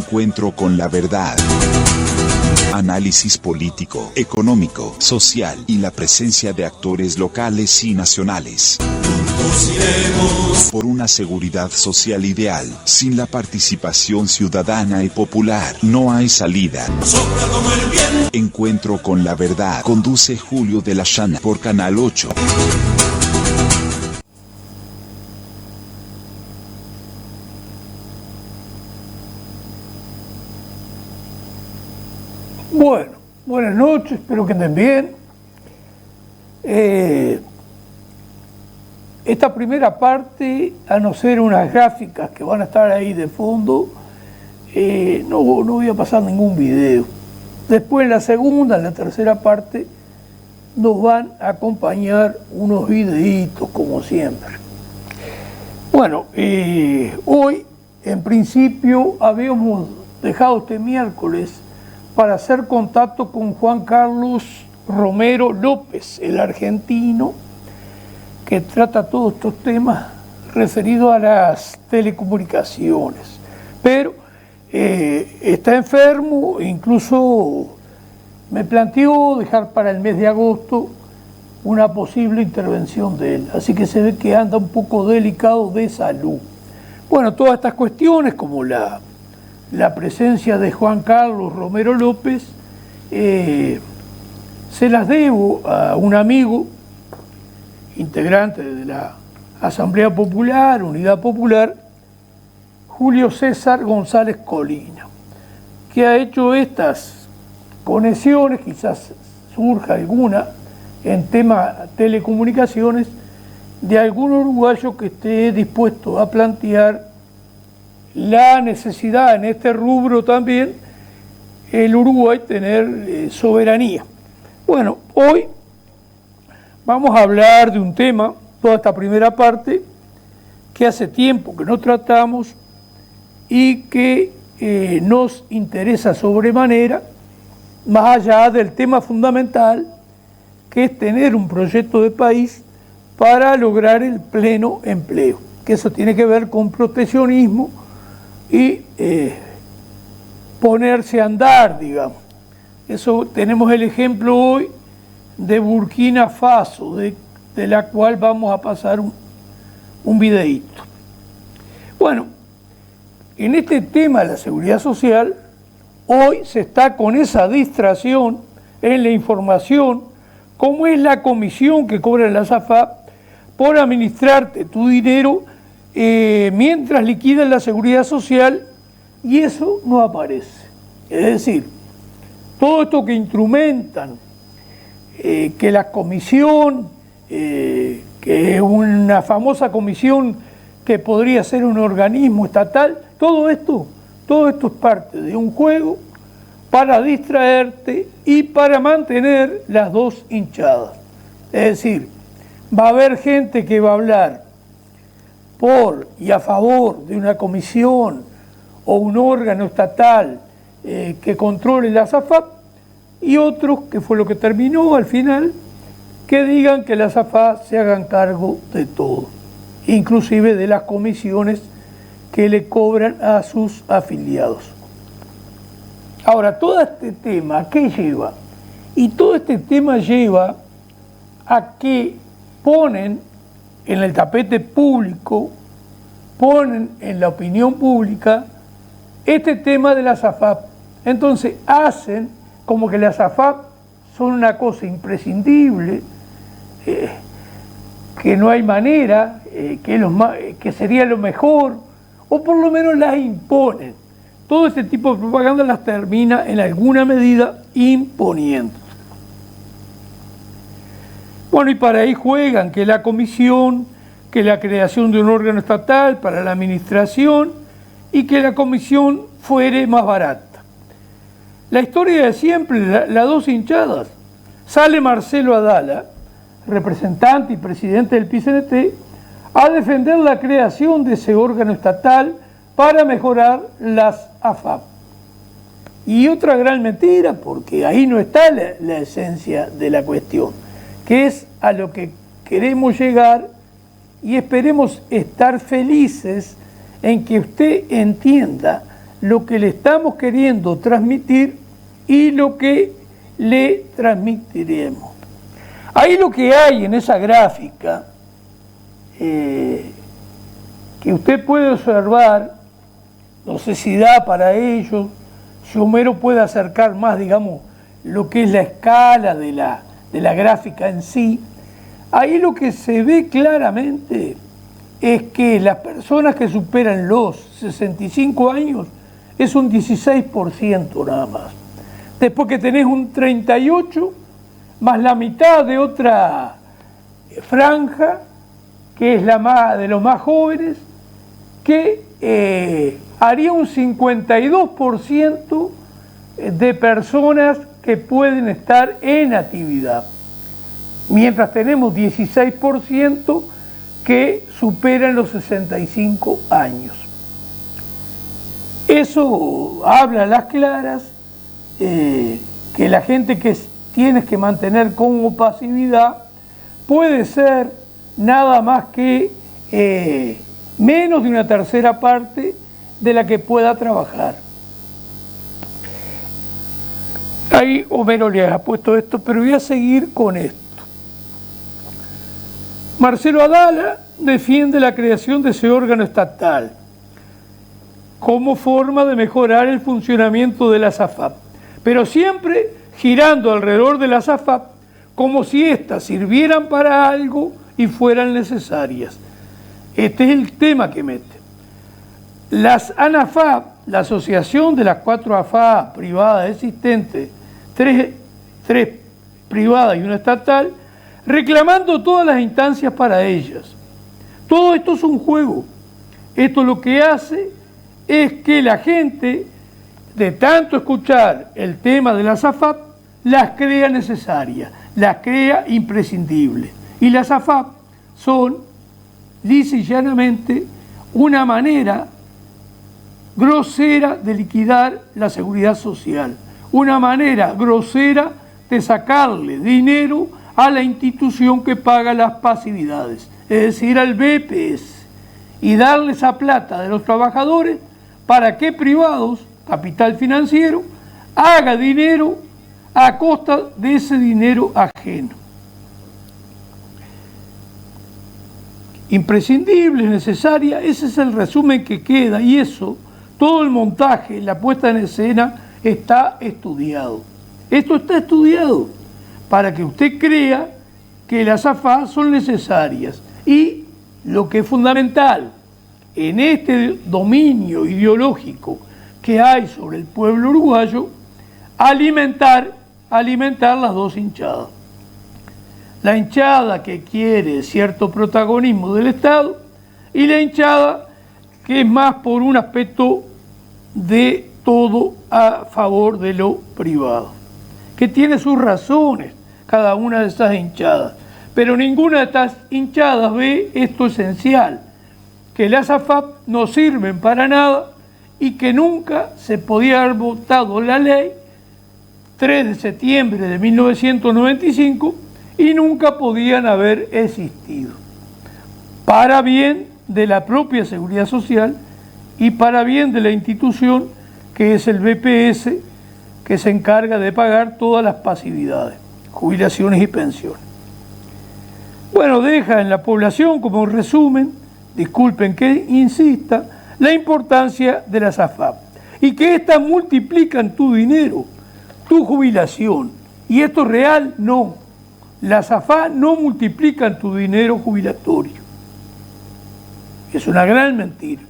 Encuentro con la verdad. Análisis político, económico, social y la presencia de actores locales y nacionales. Por una seguridad social ideal, sin la participación ciudadana y popular, no hay salida. Encuentro con la verdad. Conduce Julio de la Llana por Canal 8. Bueno, buenas noches, espero que anden bien. Esta primera parte, a no ser unas gráficas que van a estar ahí de fondo, no voy a pasar ningún video. Después en la segunda, en la tercera parte, nos van a acompañar unos videitos como siempre. Bueno, hoy en principio habíamos dejado este miércoles para hacer contacto con Juan Carlos Romero López, el argentino, que trata todos estos temas referidos a las telecomunicaciones. Pero está enfermo, incluso me planteó dejar para el mes de agosto una posible intervención de él. Así que se ve que anda un poco delicado de salud. Bueno, todas estas cuestiones, como la presencia de Juan Carlos Romero López, se las debo a un amigo, integrante de la Asamblea Popular, Unidad Popular, Julio César González Colina, que ha hecho estas conexiones, quizás surja alguna en tema telecomunicaciones, de algún uruguayo que esté dispuesto a plantear la necesidad en este rubro también, el Uruguay tener soberanía. Bueno, hoy vamos a hablar de un tema, toda esta primera parte, que hace tiempo que no tratamos y que nos interesa sobremanera, más allá del tema fundamental, que es tener un proyecto de país para lograr el pleno empleo, que eso tiene que ver con proteccionismo y ponerse a andar, digamos. Eso tenemos el ejemplo hoy de Burkina Faso, de la cual vamos a pasar un videíto. Bueno, en este tema de la seguridad social, hoy se está con esa distracción en la información, como es la comisión que cobra la SAFAP por administrarte tu dinero mientras liquidan la seguridad social, y eso no aparece. Es decir, todo esto que instrumentan, que la comisión, que es una famosa comisión que podría ser un organismo estatal, todo esto es parte de un juego para distraerte y para mantener las dos hinchadas. Es decir, va a haber gente que va a hablar por y a favor de una comisión o un órgano estatal que controle la SAFAP, y otros, que fue lo que terminó al final, que digan que la SAFAP se hagan cargo de todo, inclusive de las comisiones que le cobran a sus afiliados. Ahora, todo este tema, ¿a qué lleva? Y todo este tema lleva a que ponen en el tapete público, ponen en la opinión pública este tema de la SAFAP. Entonces hacen como que las SAFAP son una cosa imprescindible, que no hay manera, que sería lo mejor, o por lo menos las imponen. Todo este tipo de propaganda las termina en alguna medida imponiendo. Bueno, y para ahí juegan que la comisión, que la creación de un órgano estatal para la administración y que la comisión fuere más barata. La historia de siempre, las dos hinchadas. Sale Marcelo Adala, representante y presidente del PCNT, a defender la creación de ese órgano estatal para mejorar las AFAP. Y otra gran mentira, porque ahí no está la esencia de la cuestión, que es a lo que queremos llegar, y esperemos estar felices en que usted entienda lo que le estamos queriendo transmitir y lo que le transmitiremos. Ahí lo que hay en esa gráfica, que usted puede observar, no sé si da para ello, si Homero puede acercar más, digamos, lo que es la escala de la gráfica en sí. Ahí lo que se ve claramente es que las personas que superan los 65 años es un 16% nada más. Después que tenés un 38%, más la mitad de otra franja, que es la más de los más jóvenes, que haría un 52% de personas que pueden estar en actividad, mientras tenemos 16% que superan los 65 años. Eso habla a las claras que la gente que tienes que mantener como pasividad puede ser nada más que menos de una tercera parte de la que pueda trabajar. Ahí Homero le ha puesto esto, pero voy a seguir con esto. Marcelo Adala defiende la creación de ese órgano estatal como forma de mejorar el funcionamiento de la SAFAP, pero siempre girando alrededor de las AFAP como si éstas sirvieran para algo y fueran necesarias. Este es el tema que mete. Las ANAFAP, la asociación de las 4 AFAP privadas existentes, 3 privadas y una estatal, reclamando todas las instancias para ellas. Todo esto es un juego. Esto lo que hace es que la gente, de tanto escuchar el tema de las AFAP, las crea necesarias, las crea imprescindibles. Y las AFAP son, lisa y llanamente, una manera grosera de liquidar la seguridad social, una manera grosera de sacarle dinero a la institución que paga las pasividades, es decir, al BPS, y darle esa plata de los trabajadores para que privados, capital financiero, haga dinero a costa de ese dinero ajeno. Imprescindible, necesaria, ese es el resumen que queda, y eso, todo el montaje, la puesta en escena, está estudiado. Esto está estudiado para que usted crea que las AFA son necesarias. Y lo que es fundamental en este dominio ideológico que hay sobre el pueblo uruguayo, alimentar las dos hinchadas. La hinchada que quiere cierto protagonismo del Estado y la hinchada que es más por un aspecto de todo a favor de lo privado, que tiene sus razones cada una de esas hinchadas, pero ninguna de estas hinchadas ve esto esencial, que las AFAP no sirven para nada y que nunca se podía haber votado la ley 3 de septiembre de 1995 y nunca podían haber existido, para bien de la propia seguridad social y para bien de la institución que es el BPS, que se encarga de pagar todas las pasividades, jubilaciones y pensiones. Bueno, deja en la población como resumen, disculpen que insista, la importancia de las AFAP y que éstas multiplican tu dinero, tu jubilación. Y esto es real, no. Las AFAP no multiplican tu dinero jubilatorio. Es una gran mentira.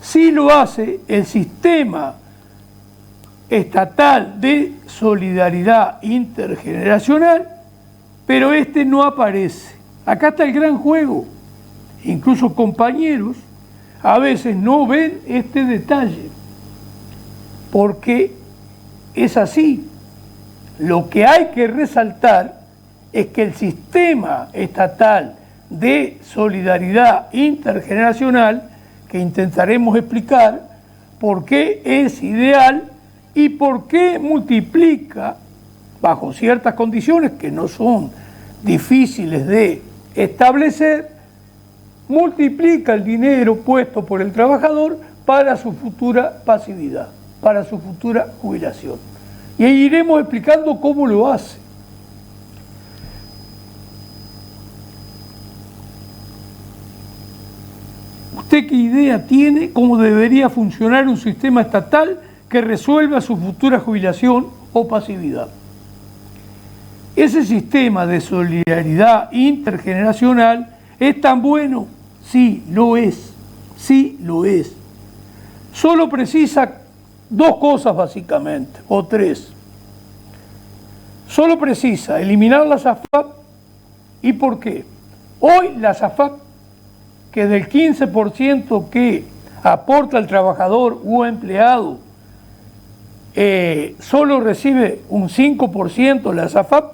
Sí lo hace el sistema estatal de solidaridad intergeneracional, pero este no aparece. Acá está el gran juego. Incluso compañeros a veces no ven este detalle, porque es así. Lo que hay que resaltar es que el sistema estatal de solidaridad intergeneracional, que intentaremos explicar por qué es ideal y por qué multiplica, bajo ciertas condiciones que no son difíciles de establecer, multiplica el dinero puesto por el trabajador para su futura pasividad, para su futura jubilación. Y ahí iremos explicando cómo lo hace. ¿Usted qué idea tiene cómo debería funcionar un sistema estatal que resuelva su futura jubilación o pasividad? ¿Ese sistema de solidaridad intergeneracional es tan bueno? Sí, lo es. Sí, lo es. Solo precisa dos cosas básicamente, o tres. Solo precisa eliminar las AFAP. ¿Y por qué? Hoy las AFAP, que del 15% que aporta el trabajador u empleado, solo recibe un 5% las AFAP.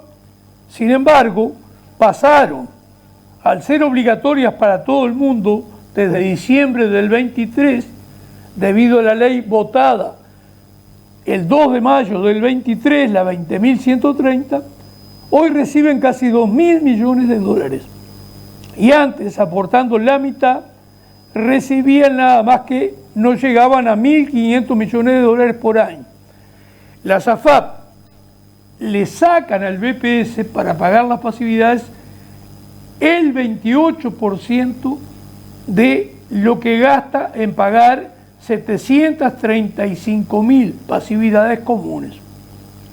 Sin embargo, pasaron al ser obligatorias para todo el mundo desde diciembre del 23, debido a la ley votada el 2 de mayo del 23, la 20.130, hoy reciben casi 2.000 millones de dólares. Y antes, aportando la mitad, recibían nada más que no llegaban a 1.500 millones de dólares por año. Las AFAP le sacan al BPS para pagar las pasividades el 28% de lo que gasta en pagar 735.000 pasividades comunes.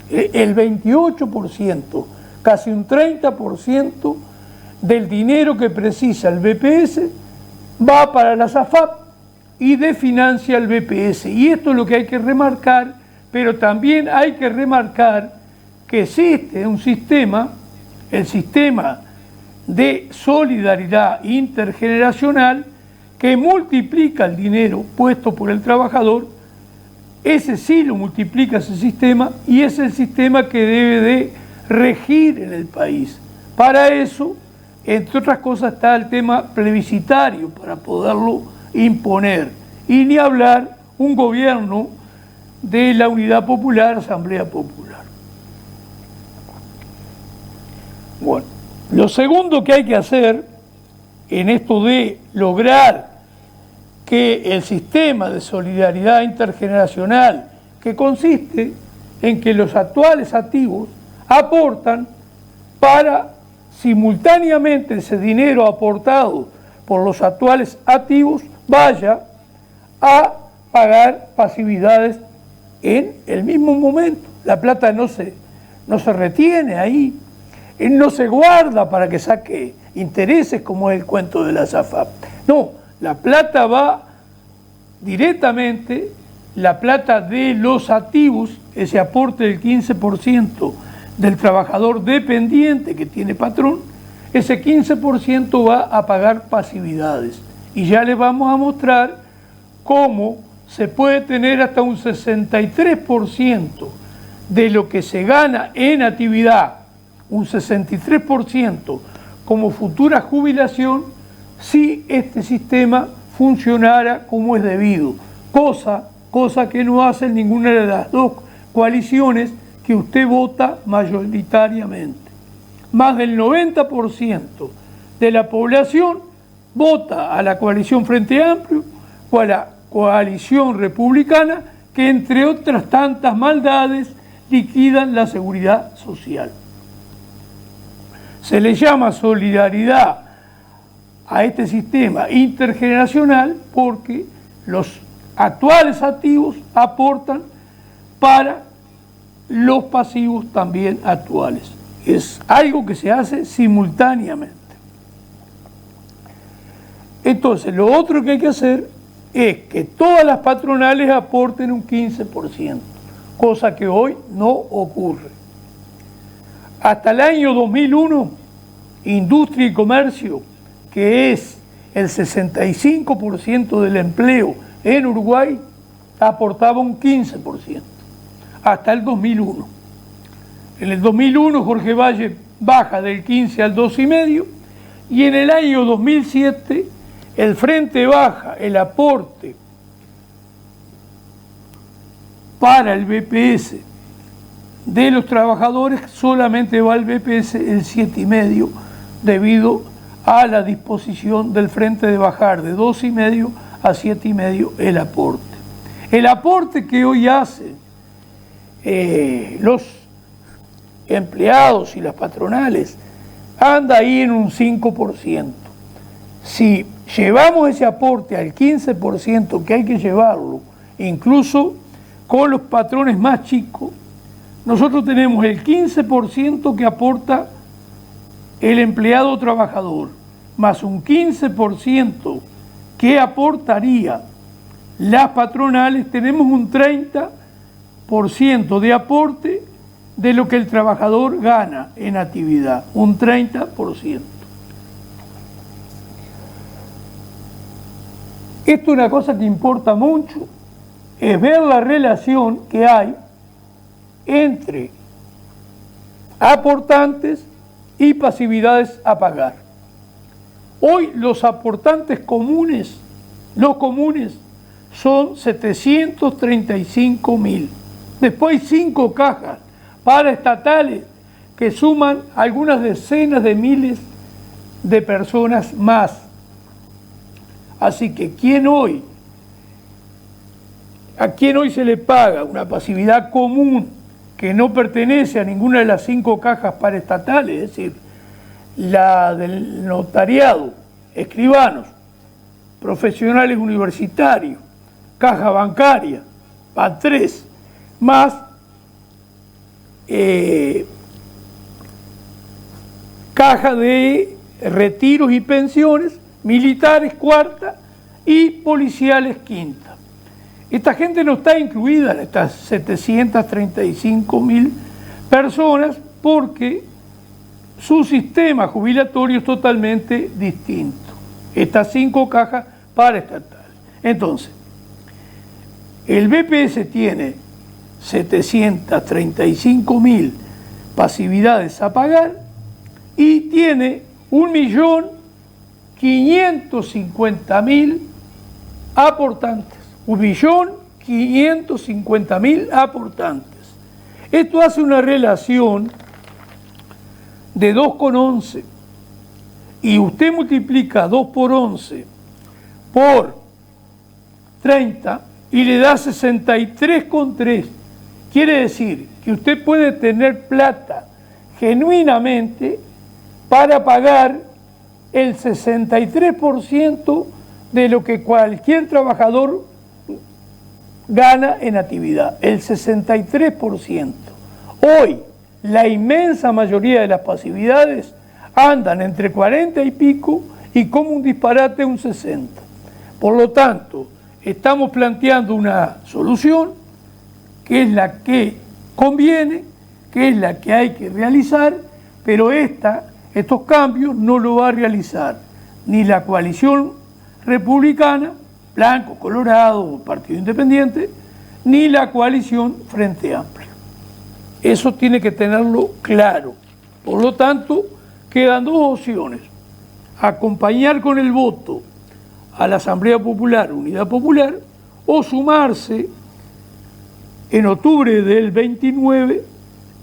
El 28%, casi un 30% del dinero que precisa el BPS va para las AFAP y desfinancia el BPS. Y esto es lo que hay que remarcar, pero también hay que remarcar que existe un sistema, el sistema de solidaridad intergeneracional, que multiplica el dinero puesto por el trabajador. Ese sí lo multiplica ese sistema y es el sistema que debe de regir en el país. Para eso, entre otras cosas, está el tema plebiscitario para poderlo imponer. Y ni hablar un gobierno de la Unidad Popular, Asamblea Popular. Bueno, lo segundo que hay que hacer en esto de lograr que el sistema de solidaridad intergeneracional, que consiste en que los actuales activos aportan para simultáneamente ese dinero aportado por los actuales activos vaya a pagar pasividades en el mismo momento. La plata no se retiene ahí, no se guarda para que saque intereses como es el cuento de las AFAP. No, la plata va directamente, la plata de los activos, ese aporte del 15% del trabajador dependiente que tiene patrón, ese 15% va a pagar pasividades. Y ya les vamos a mostrar cómo se puede tener hasta un 63% de lo que se gana en actividad, un 63% como futura jubilación, si este sistema funcionara como es debido, cosa que no hace ninguna de las dos coaliciones que usted vota mayoritariamente. Más del 90% de la población vota a la coalición Frente Amplio o a la coalición republicana, que entre otras tantas maldades liquidan la seguridad social. Se le llama solidaridad a este sistema intergeneracional porque los actuales activos aportan para los pasivos también actuales. Es algo que se hace simultáneamente. Entonces, lo otro que hay que hacer es que todas las patronales aporten un 15%, cosa que hoy no ocurre. Hasta el año 2001, Industria y Comercio, que es el 65% del empleo en Uruguay, aportaba un 15%, hasta el 2001. En el 2001 Jorge Valle baja del 15 al 2,5, y en el año 2007 el Frente baja el aporte para el BPS de los trabajadores, solamente va al BPS el 7,5, debido a la disposición del Frente de bajar de 2,5 a 7,5 el aporte. El aporte que hoy hacen los empleados y las patronales anda ahí en un 5%. Si llevamos ese aporte al 15% que hay que llevarlo, incluso con los patrones más chicos, nosotros tenemos el 15% que aporta el empleado trabajador, más un 15% que aportaría las patronales, tenemos un 30% de aporte de lo que el trabajador gana en actividad, un 30%. Esto es una cosa que importa mucho, es ver la relación que hay entre aportantes y pasividades a pagar. Hoy los aportantes comunes, los comunes, son 735.000. Después hay 5 cajas paraestatales que suman algunas decenas de miles de personas más. Así que a quien hoy se le paga una pasividad común que no pertenece a ninguna de las 5 cajas paraestatales, es decir, la del notariado, escribanos, profesionales universitarios, caja bancaria, PAD3, más caja de retiros y pensiones, militares cuarta y policiales quinta. Esta gente no está incluida en estas 735.000 personas porque su sistema jubilatorio es totalmente distinto. Estas 5 cajas paraestatales. Entonces, el BPS tiene 735.000 pasividades a pagar y tiene 1.550.000 aportantes. 1.550.000 aportantes. Esto hace una relación de 2,11 y usted multiplica 2 por 11 por 30 y le da 63,3. Quiere decir que usted puede tener plata genuinamente para pagar el 63% de lo que cualquier trabajador gana en actividad, el 63%. Hoy, la inmensa mayoría de las pasividades andan entre 40 y pico y como un disparate un 60. Por lo tanto, estamos planteando una solución que es la que conviene, que es la que hay que realizar, pero estos cambios no lo va a realizar ni la coalición republicana, Blanco, Colorado, Partido Independiente, ni la coalición Frente Amplio. Eso tiene que tenerlo claro. Por lo tanto, quedan 2 opciones: acompañar con el voto a la Asamblea Popular, Unidad Popular, o sumarse en octubre del 29,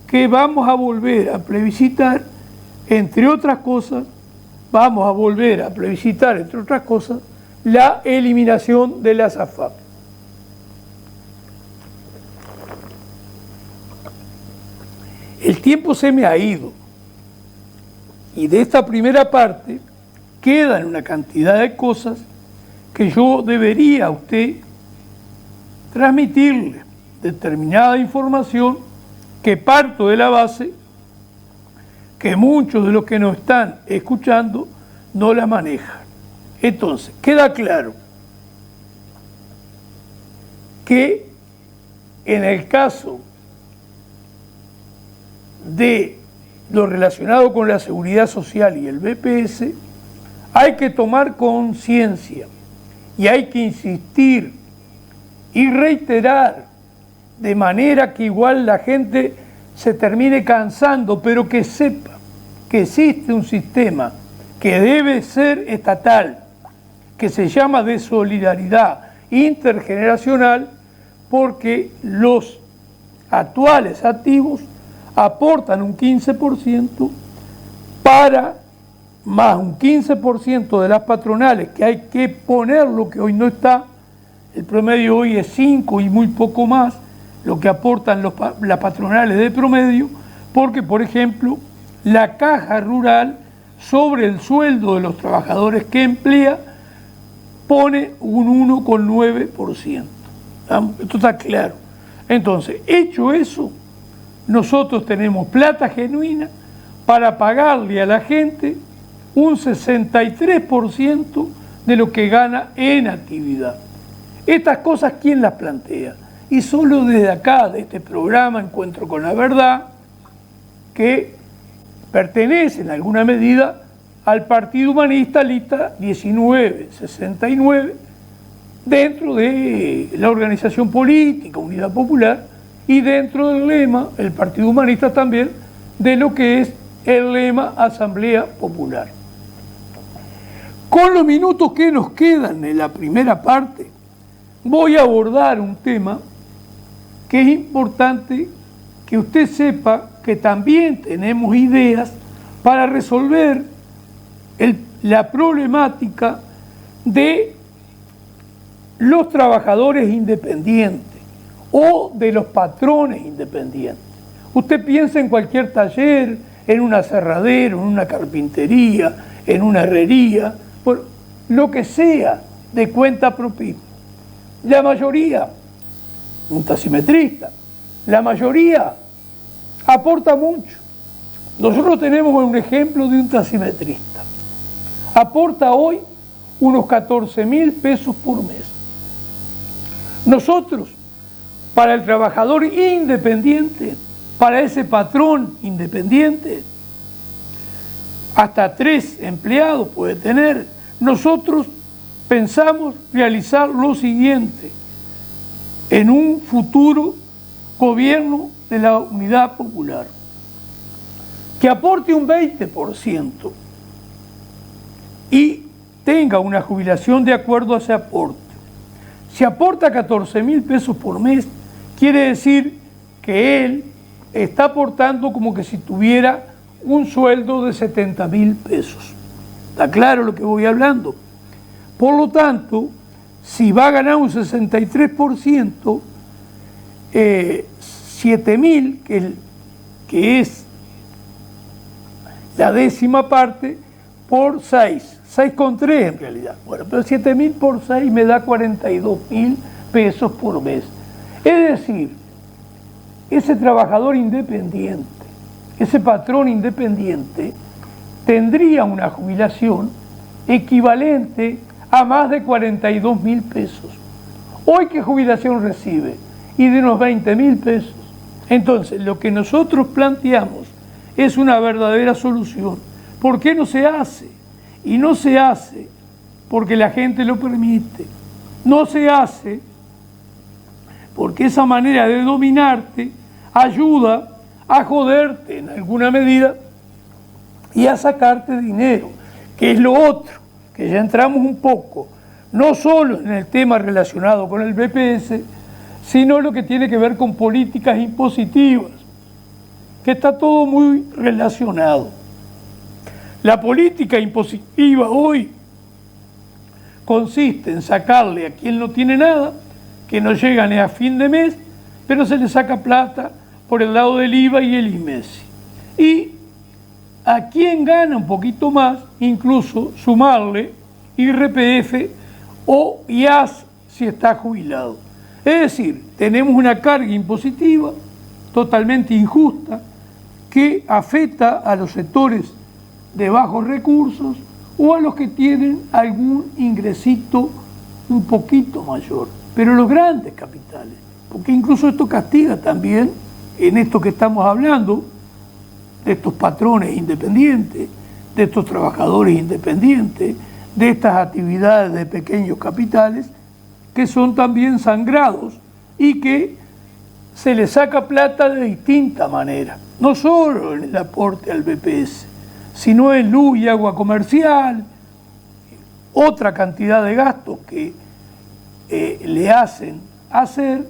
que vamos a volver a plebiscitar, entre otras cosas, la eliminación de las AFAP. El tiempo se me ha ido y de esta primera parte quedan una cantidad de cosas que yo debería a usted transmitirle determinada información que parto de la base que muchos de los que nos están escuchando no la manejan. Entonces, queda claro que en el caso de lo relacionado con la seguridad social y el BPS, hay que tomar conciencia y hay que insistir y reiterar de manera que igual la gente se termine cansando, pero que sepa que existe un sistema que debe ser estatal, que se llama de solidaridad intergeneracional, porque los actuales activos aportan un 15% para más un 15% de las patronales, que hay que ponerlo, que hoy no está, el promedio hoy es 5 y muy poco más, lo que aportan las patronales de promedio, porque, por ejemplo, la caja rural sobre el sueldo de los trabajadores que emplea pone un 1,9%. Esto está claro. Entonces, hecho eso, nosotros tenemos plata genuina para pagarle a la gente un 63% de lo que gana en actividad. Estas cosas, ¿quién las plantea? Y solo desde acá, de este programa Encuentro con la Verdad, que pertenece en alguna medida al Partido Humanista Lista 1969, dentro de la organización política Unidad Popular, y dentro del lema, el Partido Humanista también, de lo que es el lema Asamblea Popular. Con los minutos que nos quedan en la primera parte, voy a abordar un tema que es importante que usted sepa que también tenemos ideas para resolver la problemática de los trabajadores independientes o de los patrones independientes. Usted piensa en cualquier taller, en un aserradero, en una carpintería, en una herrería, por lo que sea de cuenta propia. La mayoría, un taximetrista, la mayoría aporta mucho. Nosotros tenemos un ejemplo de un taximetrista. Aporta hoy unos 14.000 pesos por mes. Nosotros, para el trabajador independiente, para ese patrón independiente, hasta 3 empleados puede tener, nosotros pensamos realizar lo siguiente en un futuro gobierno de la Unidad Popular: que aporte un 20% y tenga una jubilación de acuerdo a ese aporte. Si aporta 14.000 pesos por mes, quiere decir que él está aportando como que si tuviera un sueldo de 70.000 pesos. ¿Está claro lo que voy hablando? Por lo tanto, si va a ganar un 63%, 7.000, que es la décima parte, por 6,3 en realidad. Bueno, pero 7.000 por 6 me da 42.000 pesos por mes. Es decir, ese trabajador independiente, ese patrón independiente, tendría una jubilación equivalente a más de 42.000 pesos. ¿Hoy qué jubilación recibe? Y de unos 20.000 pesos. Entonces, lo que nosotros planteamos es una verdadera solución. ¿Por qué no se hace? Y no se hace porque la gente lo permite. No se hace porque esa manera de dominarte ayuda a joderte en alguna medida y a sacarte dinero, que es lo otro, que ya entramos un poco, no solo en el tema relacionado con el BPS, sino lo que tiene que ver con políticas impositivas, que está todo muy relacionado. La política impositiva hoy consiste en sacarle a quien no tiene nada, que no llega ni a fin de mes, pero se le saca plata por el lado del IVA y el IMESI. Y a quien gana un poquito más, incluso sumarle IRPF o IAS si está jubilado. Es decir, tenemos una carga impositiva totalmente injusta que afecta a los sectores de bajos recursos o a los que tienen algún ingresito un poquito mayor, pero los grandes capitales, porque incluso esto castiga también en esto que estamos hablando, de estos patrones independientes, de estos trabajadores independientes, de estas actividades de pequeños capitales, que son también sangrados y que se les saca plata de distinta manera, no solo en el aporte al BPS, sino en luz y agua comercial, otra cantidad de gastos que le hacen hacer,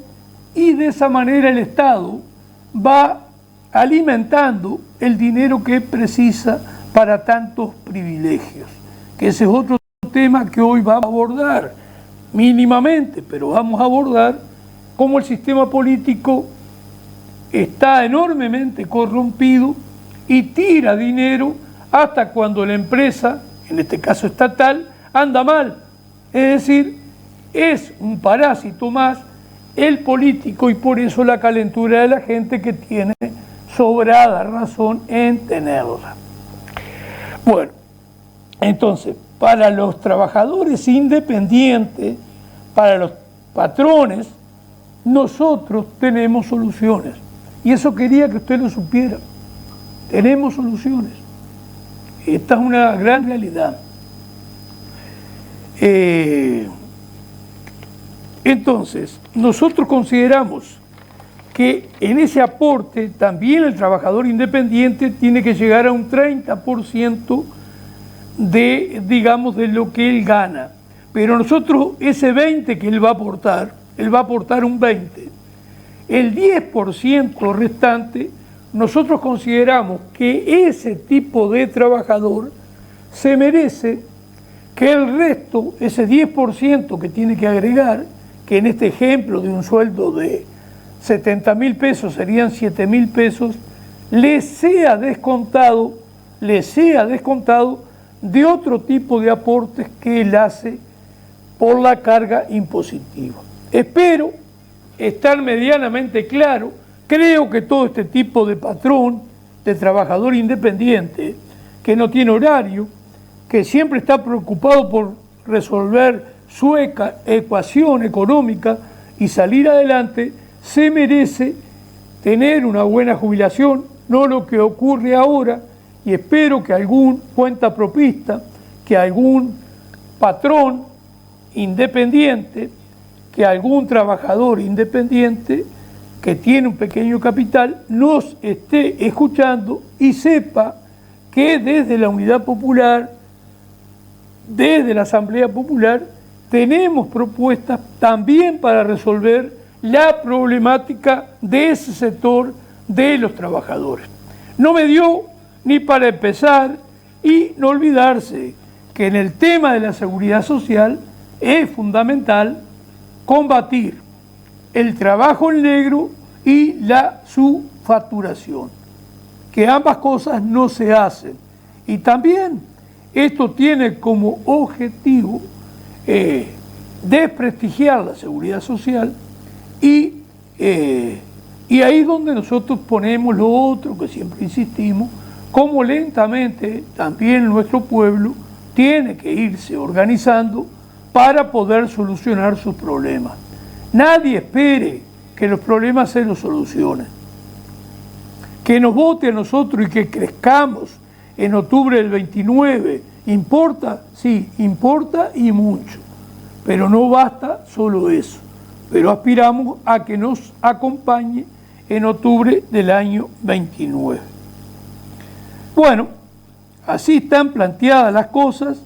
y de esa manera el Estado va alimentando el dinero que precisa para tantos privilegios, que ese es otro tema que hoy vamos a abordar mínimamente, pero vamos a abordar cómo el sistema político está enormemente corrompido y tira dinero hasta cuando la empresa, en este caso estatal, anda mal. Es decir, es un parásito más el político y por eso la calentura de la gente que tiene sobrada razón en tenerla. Bueno, entonces, para los trabajadores independientes, para los patrones, nosotros tenemos soluciones. Y eso quería que usted lo supiera. Tenemos soluciones. Esta es una gran realidad. Entonces, nosotros consideramos que en ese aporte también el trabajador independiente tiene que llegar a un 30% de, digamos, de lo que él gana. Pero nosotros, ese 20 que él va a aportar un 20. El 10% restante, nosotros consideramos que ese tipo de trabajador se merece que el resto, ese 10% que tiene que agregar, que en este ejemplo de un sueldo de 70.000 pesos serían 7.000 pesos, le sea descontado de otro tipo de aportes que él hace por la carga impositiva. Espero estar medianamente claro. Creo que todo este tipo de patrón, de trabajador independiente, que no tiene horario, que siempre está preocupado por resolver su ecuación económica y salir adelante, se merece tener una buena jubilación, no lo que ocurre ahora, y espero que algún cuentapropista, que algún patrón independiente, que algún trabajador independiente que tiene un pequeño capital nos esté escuchando y sepa que desde la Unidad Popular, desde la Asamblea Popular, tenemos propuestas también para resolver la problemática de ese sector de los trabajadores. No me dio ni para empezar y no olvidarse que en el tema de la seguridad social es fundamental combatir el trabajo en negro y la subfacturación, que ambas cosas no se hacen. Y también esto tiene como objetivo desprestigiar la seguridad social y ahí es donde nosotros ponemos lo otro que siempre insistimos, cómo lentamente también nuestro pueblo tiene que irse organizando para poder solucionar sus problemas. Nadie espere que los problemas se los solucionen. Que nos vote a nosotros y que crezcamos en octubre del 29, ¿importa? Sí, importa y mucho. Pero no basta solo eso. Pero aspiramos a que nos acompañe en octubre del año 29. Bueno, así están planteadas las cosas.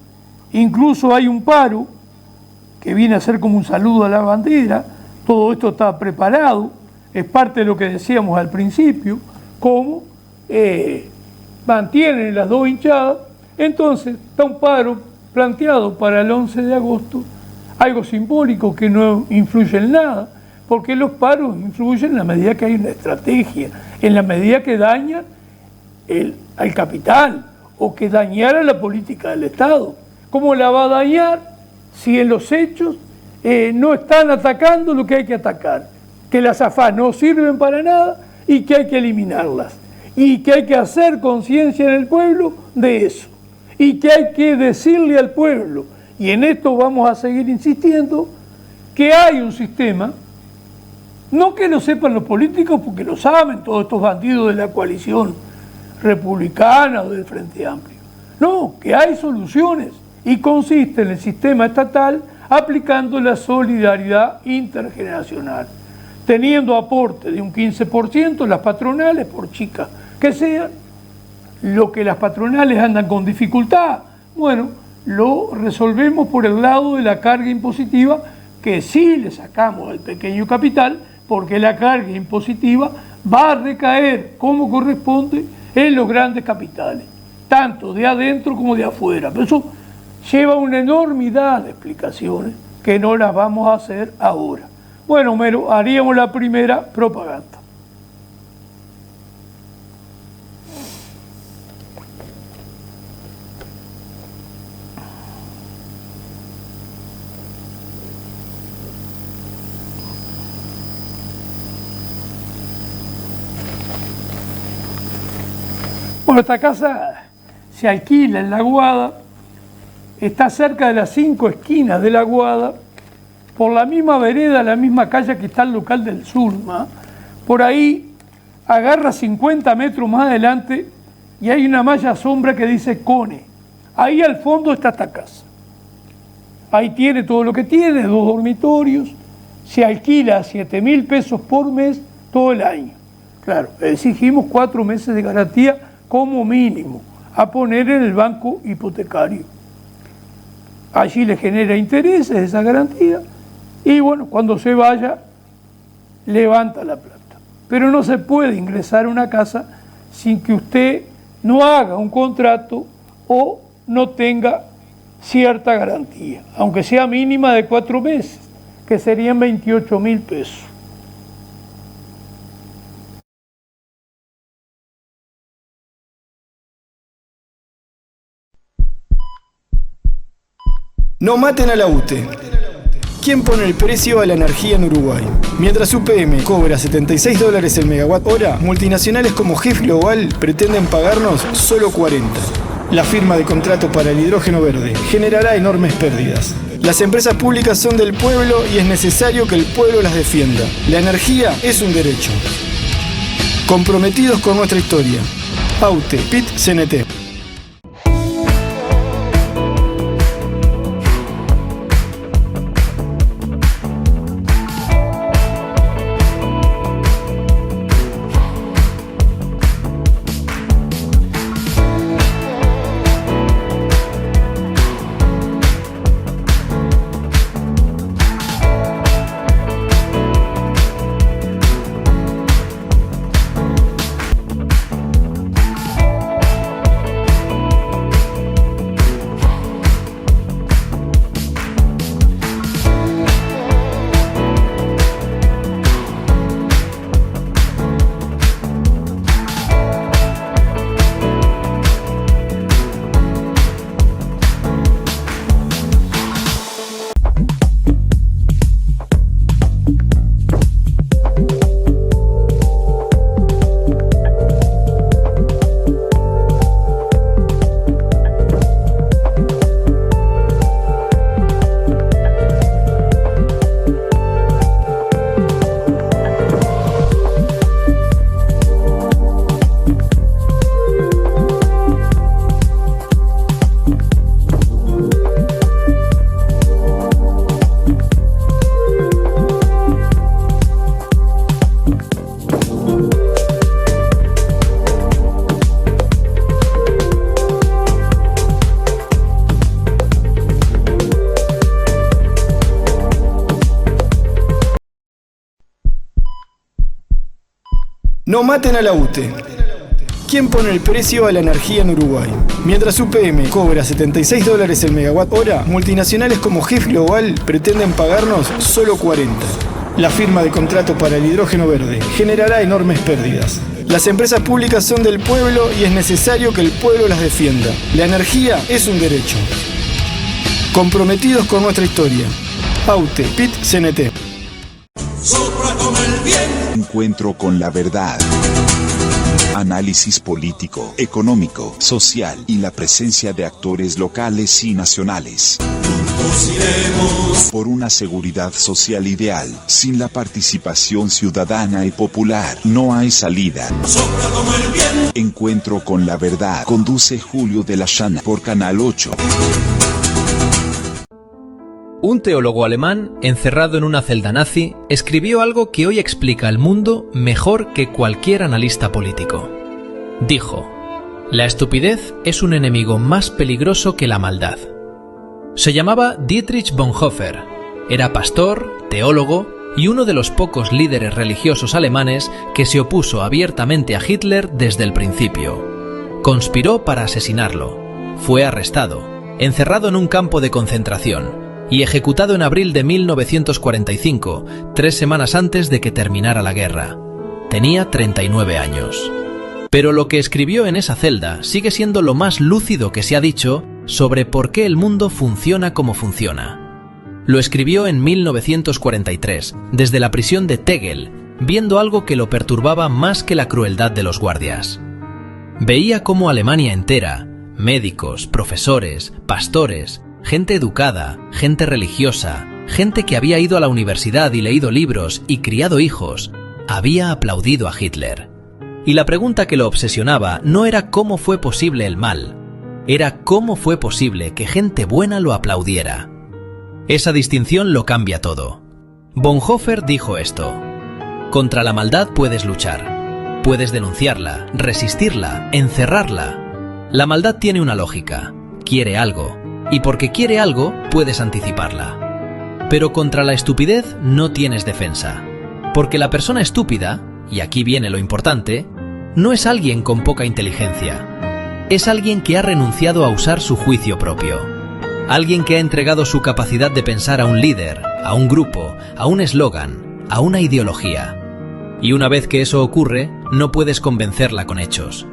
Incluso hay un paro que viene a ser como un saludo a la bandera. Todo esto está preparado, es parte de lo que decíamos al principio, cómo mantienen las dos hinchadas. Entonces está un paro planteado para el 11 de agosto, algo simbólico que no influye en nada, porque los paros influyen en la medida que hay una estrategia, en la medida que dañan al capital o que dañara la política del Estado. ¿Cómo la va a dañar si en los hechos no están atacando lo que hay que atacar? Que las AFAP no sirven para nada y que hay que eliminarlas. Y que hay que hacer conciencia en el pueblo de eso. Y que hay que decirle al pueblo, y en esto vamos a seguir insistiendo, que hay un sistema, no que lo sepan los políticos porque lo saben todos estos bandidos de la coalición republicana o del Frente Amplio. No, que hay soluciones y consiste en el sistema estatal aplicando la solidaridad intergeneracional, teniendo aporte de un 15% las patronales, por chicas que sean. Lo que las patronales andan con dificultad, bueno, lo resolvemos por el lado de la carga impositiva, que sí le sacamos al pequeño capital, porque la carga impositiva va a recaer como corresponde en los grandes capitales. tanto de adentro como de afuera. Pero eso lleva una enormidad de explicaciones que no las vamos a hacer ahora. Bueno, Homero, haríamos la primera propaganda. Bueno, esta casa se alquila en La Aguada, está cerca de las 5 esquinas de La Aguada, por la misma vereda, la misma calle que está el local del Zulma. Por ahí agarra 50 metros más adelante y hay una malla sombra que dice Cone. Ahí al fondo está esta casa. Ahí tiene todo lo que tiene, 2 dormitorios, se alquila a 7.000 pesos por mes todo el año. Claro, exigimos 4 meses de garantía como mínimo a poner en el banco hipotecario. Allí le genera intereses esa garantía y bueno, cuando se vaya, levanta la plata. Pero no se puede ingresar a una casa sin que usted no haga un contrato o no tenga cierta garantía, aunque sea mínima de 4 meses, que serían 28.000 pesos. No maten a la UTE. ¿Quién pone el precio a la energía en Uruguay? Mientras UPM cobra $76 el megawatt hora, multinacionales como GEF Global pretenden pagarnos solo 40. La firma de contrato para el hidrógeno verde generará enormes pérdidas. Las empresas públicas son del pueblo y es necesario que el pueblo las defienda. La energía es un derecho. Comprometidos con nuestra historia. AUTE, PIT-CNT. No maten a la UTE. ¿Quién pone el precio a la energía en Uruguay? Mientras UPM cobra $76 el megawatt hora, multinacionales como GEF Global pretenden pagarnos solo 40. La firma de contrato para el hidrógeno verde generará enormes pérdidas. Las empresas públicas son del pueblo y es necesario que el pueblo las defienda. La energía es un derecho. Comprometidos con nuestra historia. AUTE, PIT-CNT. Encuentro con la verdad. Análisis político, económico, social y la presencia de actores locales y nacionales. Por una seguridad social ideal, sin la participación ciudadana y popular, no hay salida. Encuentro con la verdad. Conduce Julio de la Llana por Canal 8. Un teólogo alemán, encerrado en una celda nazi, escribió algo que hoy explica al mundo mejor que cualquier analista político. Dijo: la estupidez es un enemigo más peligroso que la maldad. Se llamaba Dietrich Bonhoeffer, era pastor, teólogo y uno de los pocos líderes religiosos alemanes que se opuso abiertamente a Hitler desde el principio. Conspiró para asesinarlo. Fue arrestado, encerrado en un campo de concentración y ejecutado en abril de 1945, 3 semanas antes de que terminara la guerra. Tenía 39 años. Pero lo que escribió en esa celda sigue siendo lo más lúcido que se ha dicho sobre por qué el mundo funciona como funciona. Lo escribió en 1943, desde la prisión de Tegel, viendo algo que lo perturbaba más que la crueldad de los guardias. Veía cómo Alemania entera, médicos, profesores, pastores, gente educada, gente religiosa, gente que había ido a la universidad y leído libros y criado hijos, había aplaudido a Hitler. Y la pregunta que lo obsesionaba no era cómo fue posible el mal, era cómo fue posible que gente buena lo aplaudiera. Esa distinción lo cambia todo. Bonhoeffer dijo esto: contra la maldad puedes luchar, puedes denunciarla, resistirla, encerrarla. La maldad tiene una lógica, quiere algo, y porque quiere algo puedes anticiparla. Pero contra la estupidez no tienes defensa, porque la persona estúpida, y aquí viene lo importante, no es alguien con poca inteligencia. Es alguien que ha renunciado a usar su juicio propio. Alguien que ha entregado su capacidad de pensar a un líder, a un grupo, a un eslogan, a una ideología. Y una vez que eso ocurre, no puedes convencerla con hechos.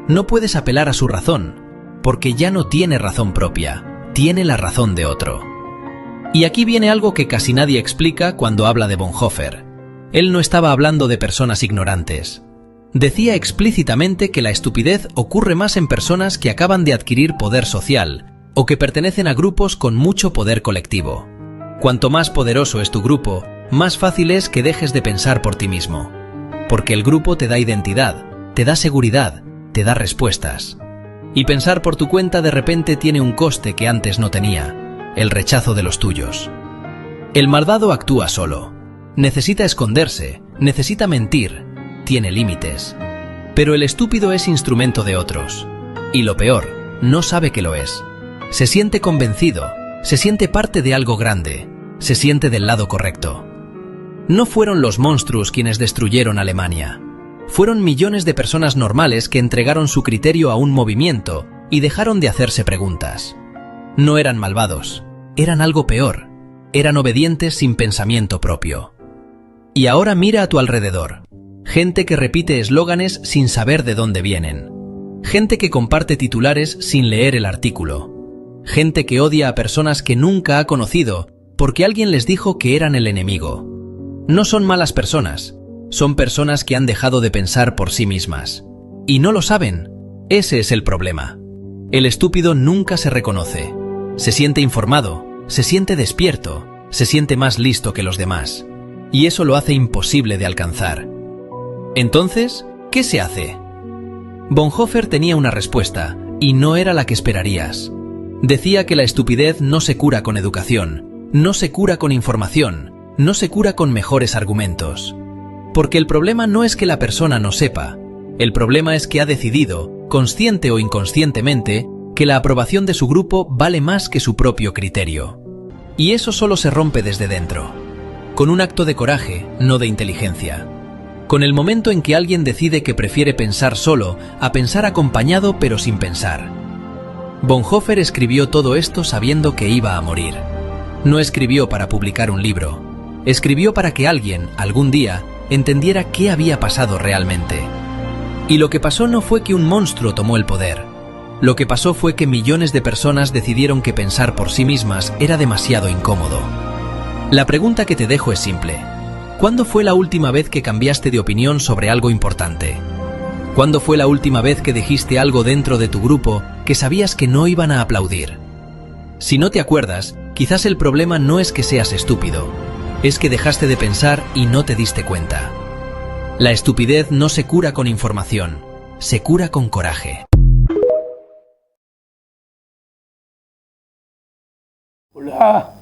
No puedes apelar a su razón, porque ya no tiene razón propia, tiene la razón de otro. Y aquí viene algo que casi nadie explica cuando habla de Bonhoeffer. Él no estaba hablando de personas ignorantes. Decía explícitamente que la estupidez ocurre más en personas que acaban de adquirir poder social o que pertenecen a grupos con mucho poder colectivo. Cuanto más poderoso es tu grupo, más fácil es que dejes de pensar por ti mismo. Porque el grupo te da identidad, te da seguridad, te da respuestas. Y pensar por tu cuenta de repente tiene un coste que antes no tenía: el rechazo de los tuyos. El malvado actúa solo. Necesita esconderse, necesita mentir, tiene límites. Pero el estúpido es instrumento de otros. Y lo peor, no sabe que lo es. Se siente convencido, se siente parte de algo grande, se siente del lado correcto. No fueron los monstruos quienes destruyeron Alemania. Fueron millones de personas normales que entregaron su criterio a un movimiento y dejaron de hacerse preguntas. No eran malvados, eran algo peor. Eran obedientes sin pensamiento propio. Y ahora mira a tu alrededor. Gente que repite eslóganes sin saber de dónde vienen. Gente que comparte titulares sin leer el artículo. Gente que odia a personas que nunca ha conocido porque alguien les dijo que eran el enemigo. No son malas personas, son personas que han dejado de pensar por sí mismas. Y no lo saben. Ese es el problema. El estúpido nunca se reconoce. Se siente informado, se siente despierto, se siente más listo que los demás. Y eso lo hace imposible de alcanzar. Entonces, ¿qué se hace? Bonhoeffer tenía una respuesta, y no era la que esperarías. Decía que la estupidez no se cura con educación, no se cura con información, no se cura con mejores argumentos. Porque el problema no es que la persona no sepa, el problema es que ha decidido, consciente o inconscientemente, que la aprobación de su grupo vale más que su propio criterio. Y eso solo se rompe desde dentro. Con un acto de coraje, no de inteligencia. Con el momento en que alguien decide que prefiere pensar solo a pensar acompañado pero sin pensar. Bonhoeffer escribió todo esto sabiendo que iba a morir. No escribió para publicar un libro. Escribió para que alguien, algún día, entendiera qué había pasado realmente. Y lo que pasó no fue que un monstruo tomó el poder. Lo que pasó fue que millones de personas decidieron que pensar por sí mismas era demasiado incómodo. La pregunta que te dejo es simple. ¿Cuándo fue la última vez que cambiaste de opinión sobre algo importante? ¿Cuándo fue la última vez que dijiste algo dentro de tu grupo que sabías que no iban a aplaudir? Si no te acuerdas, quizás el problema no es que seas estúpido, es que dejaste de pensar y no te diste cuenta. La estupidez no se cura con información, se cura con coraje. Hola.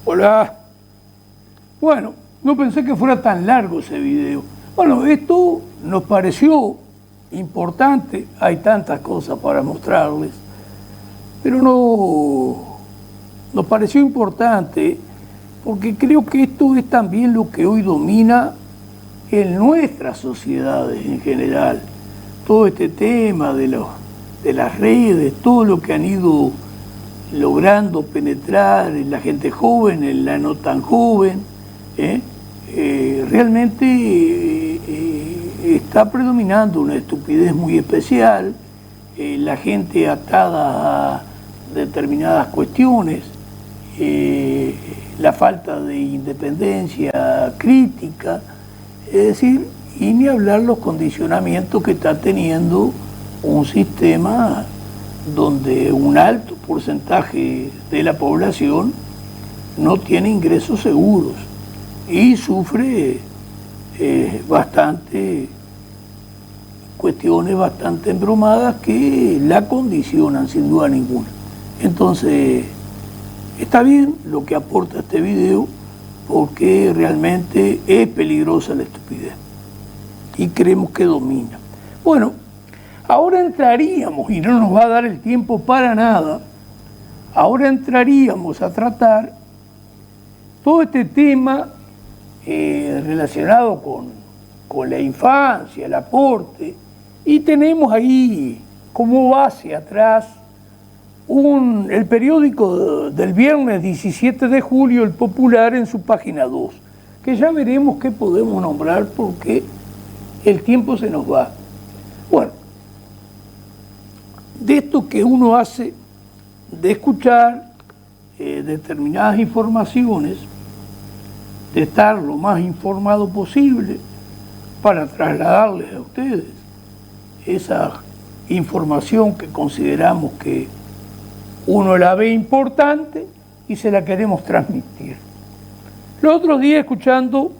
Hola. Bueno, no pensé que fuera tan largo ese video. Bueno, esto nos pareció importante. Hay tantas cosas para mostrarles. Pero nos pareció importante porque creo que esto es también lo que hoy domina en nuestras sociedades en general. Todo este tema de las redes, todo lo que han ido logrando penetrar en la gente joven, en la no tan joven, realmente está predominando una estupidez muy especial, la gente atada a determinadas cuestiones, la falta de independencia crítica, es decir, y ni hablar los condicionamientos que está teniendo un sistema donde un alto porcentaje de la población no tiene ingresos seguros y sufre cuestiones bastante embromadas que la condicionan sin duda ninguna. Entonces, está bien lo que aporta este video porque realmente es peligrosa la estupidez y creemos que domina. Bueno, ahora entraríamos, y no nos va a dar el tiempo para nada, ahora entraríamos a tratar todo este tema relacionado con la infancia, el aporte, y tenemos ahí como base atrás el periódico del viernes 17 de julio, El Popular, en su página 2, que ya veremos qué podemos nombrar porque el tiempo se nos va. Bueno, de esto que uno hace, de escuchar determinadas informaciones, de estar lo más informado posible para trasladarles a ustedes esa información que consideramos que uno la ve importante y se la queremos transmitir. Los otros días, escuchando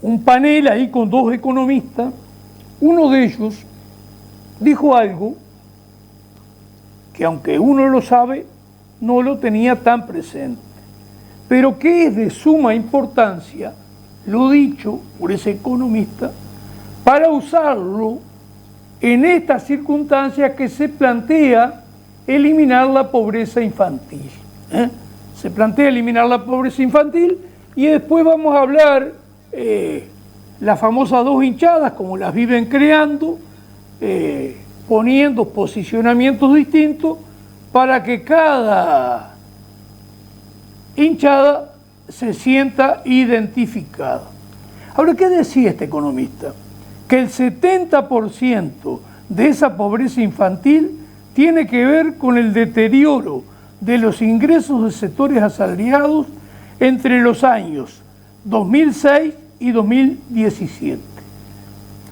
un panel ahí con dos economistas, uno de ellos dijo algo que, aunque uno lo sabe, no lo tenía tan presente, pero que es de suma importancia, lo dicho por ese economista, para usarlo en estas circunstancias que se plantea eliminar la pobreza infantil. Se plantea eliminar la pobreza infantil y después vamos a hablar las famosas dos hinchadas, como las viven creando, poniendo posicionamientos distintos para que cada hinchada se sienta identificada. Ahora, ¿qué decía este economista? Que el 70% de esa pobreza infantil tiene que ver con el deterioro de los ingresos de sectores asalariados entre los años 2006 y 2017.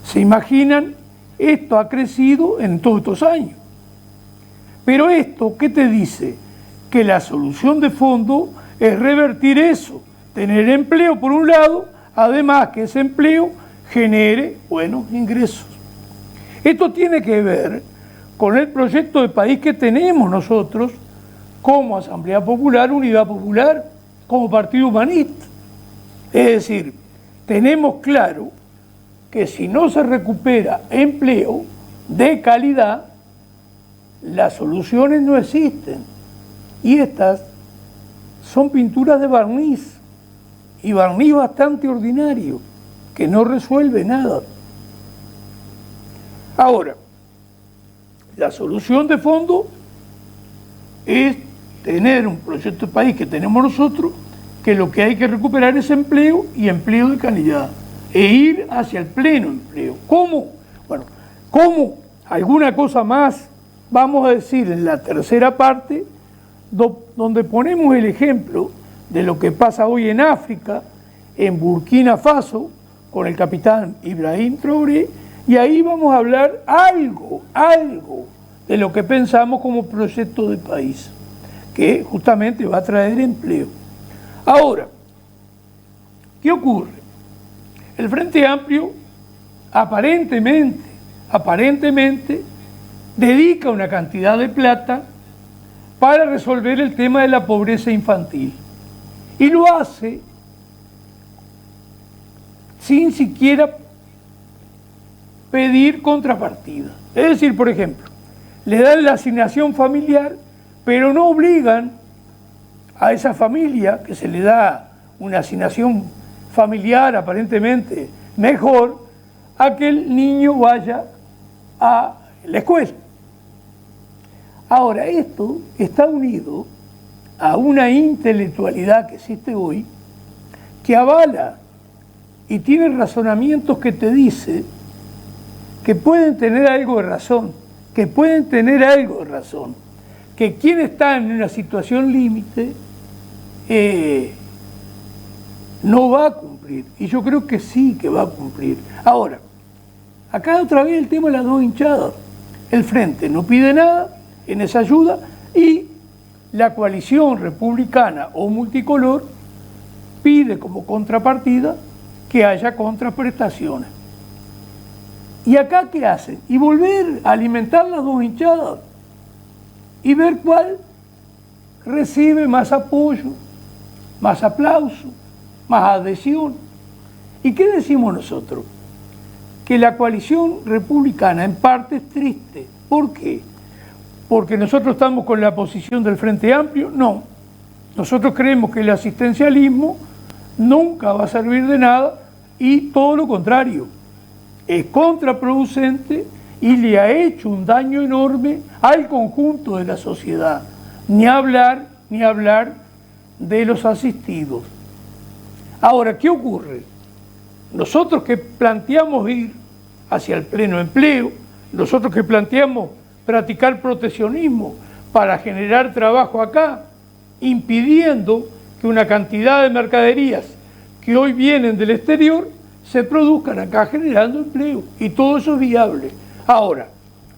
¿Se imaginan? Esto ha crecido en todos estos años. Pero esto, ¿qué te dice? Que la solución de fondo es revertir eso, tener empleo por un lado, además que ese empleo genere buenos ingresos. Esto tiene que ver con el proyecto de país que tenemos nosotros como Asamblea Popular, Unidad Popular, como Partido Humanista. Es decir, tenemos claro que si no se recupera empleo de calidad, las soluciones no existen. Y estas son pinturas de barniz, y barniz bastante ordinario, que no resuelve nada. Ahora, la solución de fondo es tener un proyecto de país que tenemos nosotros, que lo que hay que recuperar es empleo y empleo de calidad, e ir hacia el pleno empleo. ¿Cómo? Bueno, ¿cómo? Alguna cosa más vamos a decir en la tercera parte, donde ponemos el ejemplo de lo que pasa hoy en África, en Burkina Faso, con el capitán Ibrahim Traoré, y ahí vamos a hablar algo de lo que pensamos como proyecto de país, que justamente va a traer empleo. Ahora, ¿qué ocurre? El Frente Amplio aparentemente dedica una cantidad de plata para resolver el tema de la pobreza infantil. Y lo hace sin siquiera pedir contrapartida. Es decir, por ejemplo, le dan la asignación familiar, pero no obligan a esa familia que se le da una asignación familiar aparentemente mejor, a que el niño vaya a la escuela. Ahora, esto está unido a una intelectualidad que existe hoy, que avala y tiene razonamientos que te dice que pueden tener algo de razón, que quien está en una situación límite no va a cumplir, y yo creo que sí que va a cumplir. Ahora, acá otra vez el tema de las dos hinchadas. El Frente no pide nada en esa ayuda y la coalición republicana o multicolor pide como contrapartida que haya contraprestaciones. ¿Y acá qué hacen? Y volver a alimentar las dos hinchadas y ver cuál recibe más apoyo, más aplauso, más adhesión. ¿Y qué decimos nosotros? Que la coalición republicana en parte es triste. ¿Por qué? ¿Porque nosotros estamos con la posición del Frente Amplio? No. Nosotros creemos que el asistencialismo nunca va a servir de nada y todo lo contrario. Es contraproducente y le ha hecho un daño enorme al conjunto de la sociedad. Ni hablar de los asistidos. Ahora, ¿qué ocurre? Nosotros que planteamos ir hacia el pleno empleo, nosotros que planteamos practicar proteccionismo para generar trabajo acá, impidiendo que una cantidad de mercaderías que hoy vienen del exterior se produzcan acá generando empleo, y todo eso es viable. Ahora,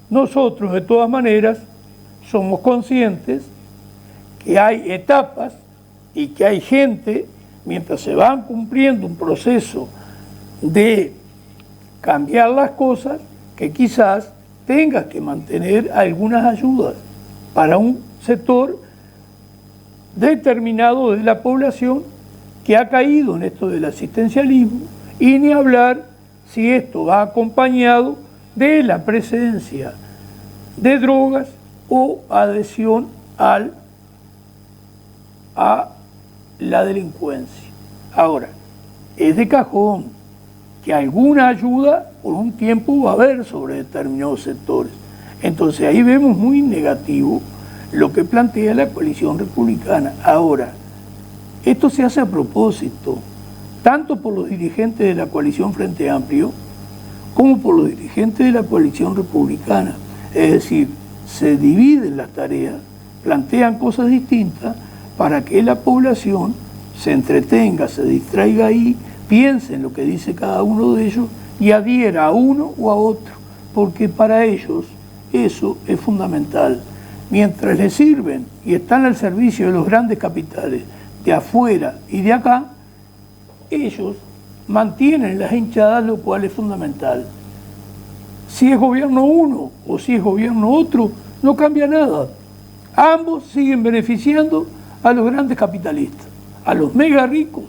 nosotros de todas maneras somos conscientes que hay etapas y que hay gente, mientras se van cumpliendo un proceso de cambiar las cosas, que quizás tengas que mantener algunas ayudas para un sector determinado de la población que ha caído en esto del asistencialismo, y ni hablar si esto va acompañado de la presencia de drogas o adhesión a la delincuencia. Ahora, es de cajón que alguna ayuda por un tiempo va a haber sobre determinados sectores. Entonces ahí vemos muy negativo lo que plantea la coalición republicana. Ahora, esto se hace a propósito, tanto por los dirigentes de la coalición Frente Amplio, como por los dirigentes de la coalición republicana. Es decir, se dividen las tareas, plantean cosas distintas para que la población se entretenga, se distraiga ahí, piense en lo que dice cada uno de ellos y adhiera a uno o a otro, porque para ellos eso es fundamental. Mientras les sirven y están al servicio de los grandes capitales de afuera y de acá, ellos mantienen las hinchadas, lo cual es fundamental. Si es gobierno uno o si es gobierno otro, no cambia nada. Ambos siguen beneficiando a los grandes capitalistas, a los mega ricos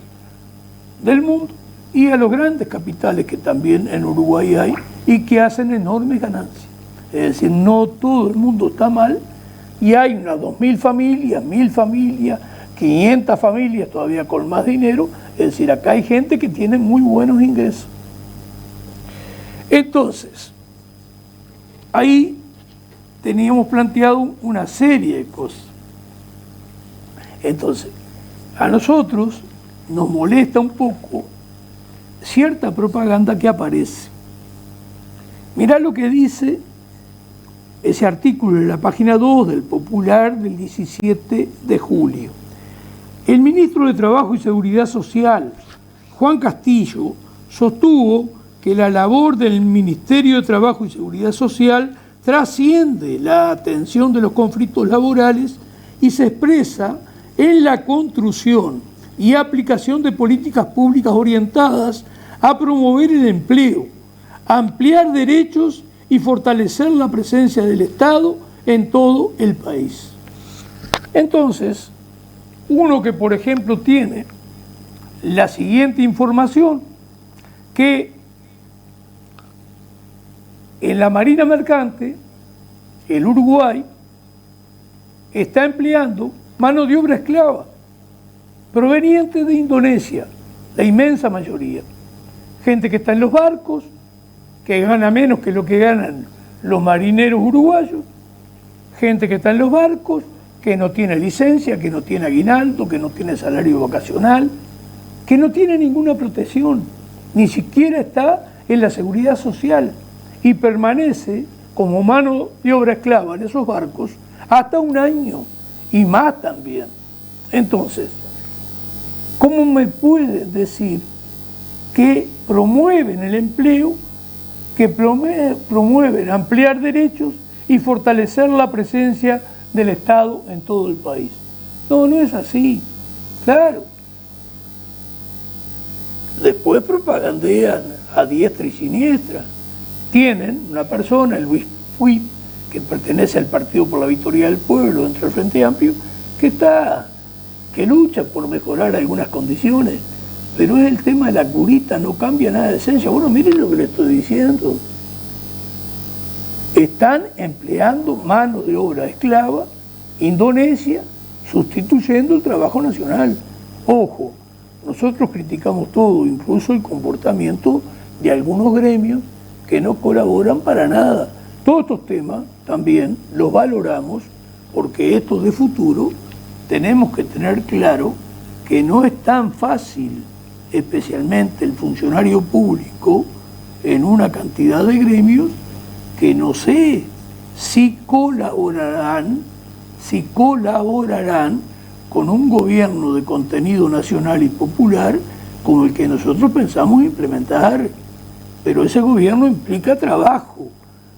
del mundo y a los grandes capitales que también en Uruguay hay y que hacen enormes ganancias. Es decir, no todo el mundo está mal y hay unas 2.000 familias, 1.000 familias, 500 familias todavía con más dinero. Es decir, acá hay gente que tiene muy buenos ingresos. Entonces, ahí teníamos planteado una serie de cosas. Entonces, a nosotros nos molesta un poco cierta propaganda que aparece. Mirá lo que dice ese artículo en la página 2 del Popular del 17 de julio. El ministro de Trabajo y Seguridad Social, Juan Castillo, sostuvo que la labor del Ministerio de Trabajo y Seguridad Social trasciende la atención de los conflictos laborales y se expresa en la construcción y aplicación de políticas públicas orientadas a promover el empleo, ampliar derechos y fortalecer la presencia del Estado en todo el país. Entonces, uno que, por ejemplo, tiene la siguiente información, que en la Marina Mercante, el Uruguay está empleando mano de obra esclava provenientes de Indonesia, la inmensa mayoría. Gente que está en los barcos, que gana menos que lo que ganan los marineros uruguayos, gente que está en los barcos, que no tiene licencia, que no tiene aguinaldo, que no tiene salario vacacional, que no tiene ninguna protección, ni siquiera está en la seguridad social y permanece como mano de obra esclava en esos barcos hasta un año y más también. Entonces, ¿cómo me pueden decir que promueven el empleo, que promueven ampliar derechos y fortalecer la presencia del Estado en todo el país? No, no es así, claro. Después propagandean a diestra y siniestra. Tienen una persona, el Luis Puig, que pertenece al Partido por la Victoria del Pueblo, dentro del Frente Amplio, que lucha por mejorar algunas condiciones, pero es el tema de la curita, no cambia nada de esencia. Bueno, miren lo que le estoy diciendo. Están empleando mano de obra esclava, Indonesia, sustituyendo el trabajo nacional. Ojo, nosotros criticamos todo, incluso el comportamiento de algunos gremios que no colaboran para nada. Todos estos temas también los valoramos porque estos de futuro tenemos que tener claro que no es tan fácil, especialmente el funcionario público, en una cantidad de gremios que no sé si colaborarán con un gobierno de contenido nacional y popular como el que nosotros pensamos implementar. Pero ese gobierno implica trabajo.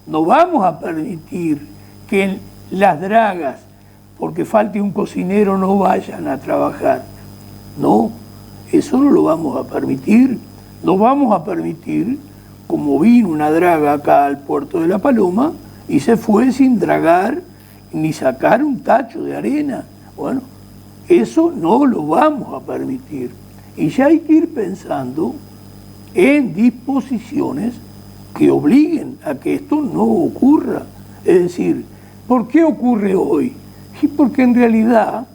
No vamos a permitir que las dragas, porque falte un cocinero, no vayan a trabajar. No, eso no lo vamos a permitir. No vamos a permitir, como vino una draga acá al puerto de La Paloma y se fue sin dragar ni sacar un tacho de arena. Bueno, eso no lo vamos a permitir. Y ya hay que ir pensando en disposiciones que obliguen a que esto no ocurra. Es decir, ¿por qué ocurre hoy? Y porque en realidad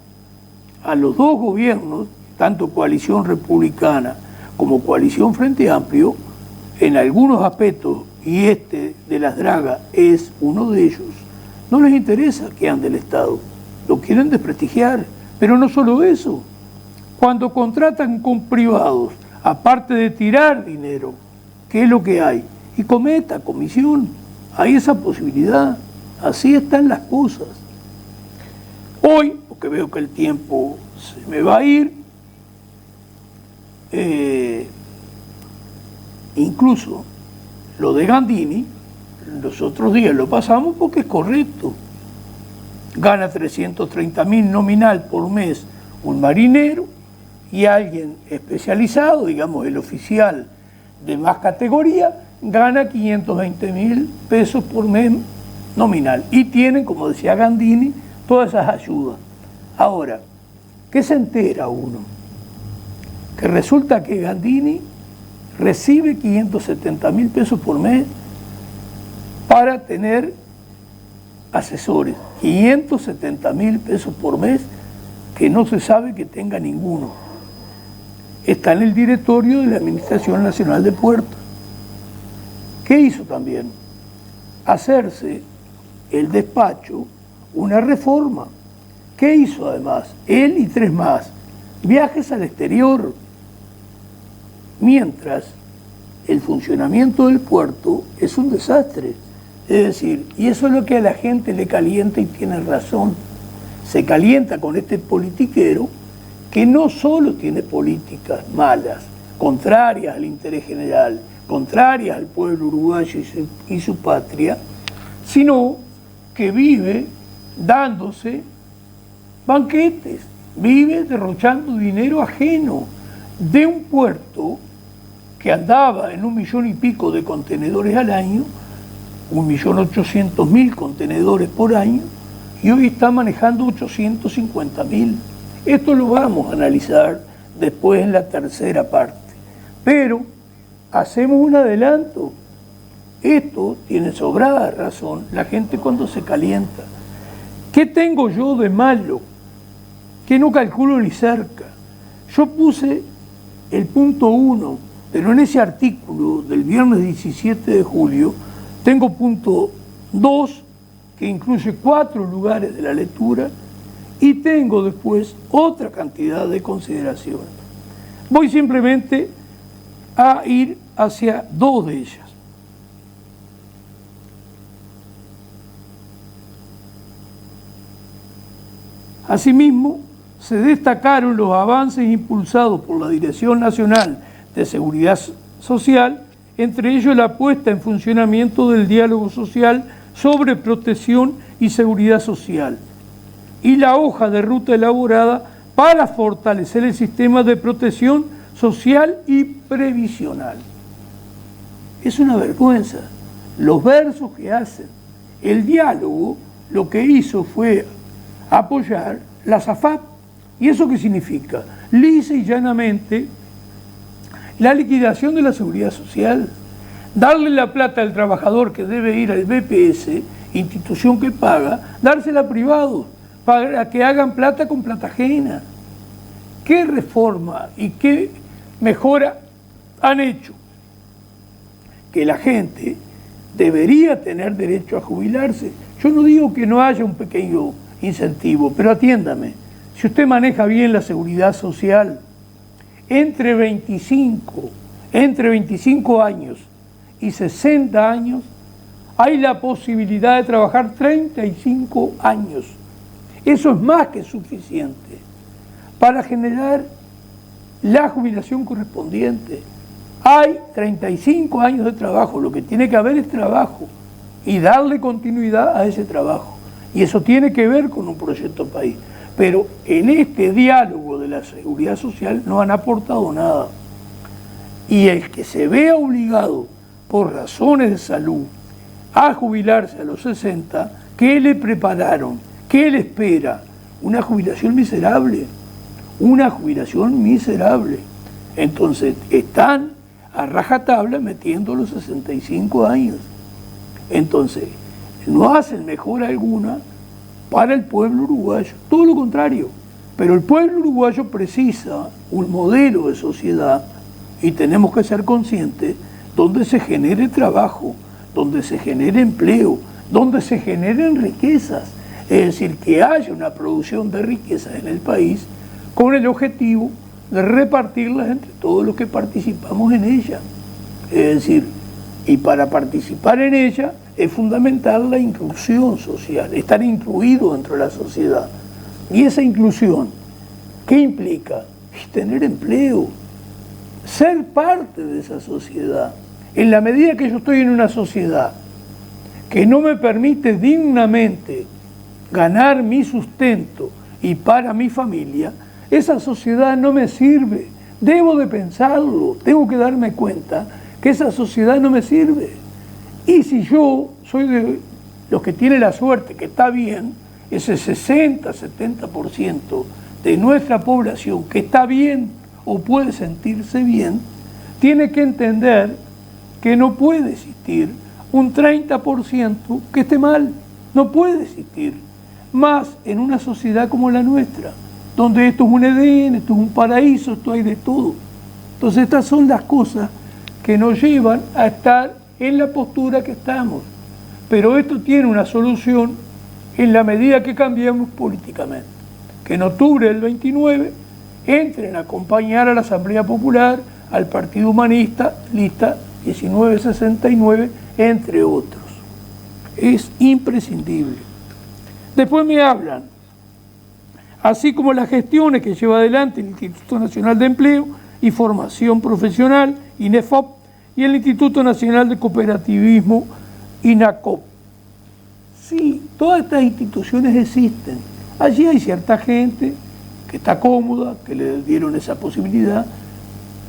a los dos gobiernos, tanto coalición republicana como coalición Frente Amplio, en algunos aspectos, y este de las dragas es uno de ellos, no les interesa que ande el Estado, lo quieren desprestigiar. Pero no solo eso, cuando contratan con privados, aparte de tirar dinero, ¿qué es lo que hay? Y cometa comisión, hay esa posibilidad, así están las cosas. Hoy, porque veo que el tiempo se me va a ir, incluso lo de Gandini, los otros días lo pasamos porque es correcto. Gana 330.000 nominal por mes un marinero y alguien especializado, digamos el oficial de más categoría, gana 520.000 pesos por mes nominal. Y tienen, como decía Gandini, todas esas ayudas. Ahora, ¿qué se entera uno? Que resulta que Gandini recibe 570.000 pesos por mes para tener asesores. 570.000 pesos por mes que no se sabe que tenga ninguno. Está en el directorio de la Administración Nacional de Puertos. ¿Qué hizo también? Hacerse el despacho una reforma. ¿Qué hizo además? Él y 3 más. Viajes al exterior. Mientras el funcionamiento del puerto es un desastre. Es decir, y eso es lo que a la gente le calienta y tiene razón. Se calienta con este politiquero que no solo tiene políticas malas, contrarias al interés general, contrarias al pueblo uruguayo y su patria, sino que vive dándose banquetes, vive derrochando dinero ajeno de un puerto que andaba en 1 millón y pico de contenedores al año, 1.800.000 contenedores por año, y hoy está manejando 850.000. Esto lo vamos a analizar después en la tercera parte. Pero hacemos un adelanto. Esto tiene sobrada razón la gente cuando se calienta. ¿Qué tengo yo de malo? Que no calculo ni cerca. Yo puse el punto 1, pero en ese artículo del viernes 17 de julio tengo punto 2, que incluye 4 lugares de la lectura, y tengo después otra cantidad de consideraciones. Voy simplemente a ir hacia 2 de ellas. Asimismo, se destacaron los avances impulsados por la Dirección Nacional de Seguridad Social, entre ellos la puesta en funcionamiento del diálogo social sobre protección y seguridad social, y la hoja de ruta elaborada para fortalecer el sistema de protección social y previsional. Es una vergüenza los versos que hacen. El diálogo lo que hizo fue apoyar la SAFAP. ¿Y eso qué significa? Lisa y llanamente la liquidación de la seguridad social, darle la plata al trabajador que debe ir al BPS, institución que paga, dársela a privados para que hagan plata con plata ajena. ¿Qué reforma y qué mejora han hecho? Que la gente debería tener derecho a jubilarse. Yo no digo que no haya un pequeño incentivo, pero atiéndame, si usted maneja bien la seguridad social, entre 25 años y 60 años, hay la posibilidad de trabajar 35 años. Eso es más que suficiente para generar la jubilación correspondiente. Hay 35 años de trabajo, lo que tiene que haber es trabajo y darle continuidad a ese trabajo. Y eso tiene que ver con un proyecto país. Pero en este diálogo de la seguridad social no han aportado nada. Y el que se vea obligado por razones de salud a jubilarse a los 60, ¿qué le prepararon? ¿Qué le espera? Una jubilación miserable. Una jubilación miserable. Entonces están a rajatabla metiendo los 65 años. Entonces no hacen mejora alguna para el pueblo uruguayo, todo lo contrario. Pero el pueblo uruguayo precisa un modelo de sociedad y tenemos que ser conscientes donde se genere trabajo, donde se genere empleo, donde se generen riquezas. Es decir, que haya una producción de riquezas en el país con el objetivo de repartirlas entre todos los que participamos en ella. Es decir, y para participar en ella es fundamental la inclusión social, estar incluido dentro de la sociedad. Y esa inclusión, ¿qué implica? Tener empleo, ser parte de esa sociedad. En la medida que yo estoy en una sociedad que no me permite dignamente ganar mi sustento y para mi familia, esa sociedad no me sirve. Debo de pensarlo, tengo que darme cuenta que esa sociedad no me sirve. Y si yo soy de los que tiene la suerte, que está bien, ese 60-70% de nuestra población que está bien o puede sentirse bien, tiene que entender que no puede existir un 30% que esté mal. No puede existir. Más en una sociedad como la nuestra, donde esto es un Edén, esto es un paraíso, esto hay de todo. Entonces estas son las cosas que nos llevan a estar en la postura que estamos. Pero esto tiene una solución en la medida que cambiemos políticamente. Que en octubre del 29 entren a acompañar a la Asamblea Popular, al Partido Humanista, lista 1969, entre otros. Es imprescindible. Después me hablan, así como las gestiones que lleva adelante el Instituto Nacional de Empleo y Formación Profesional, INEFOP, y el Instituto Nacional de Cooperativismo, INACOP. Sí, todas estas instituciones existen. Allí hay cierta gente que está cómoda, que le dieron esa posibilidad.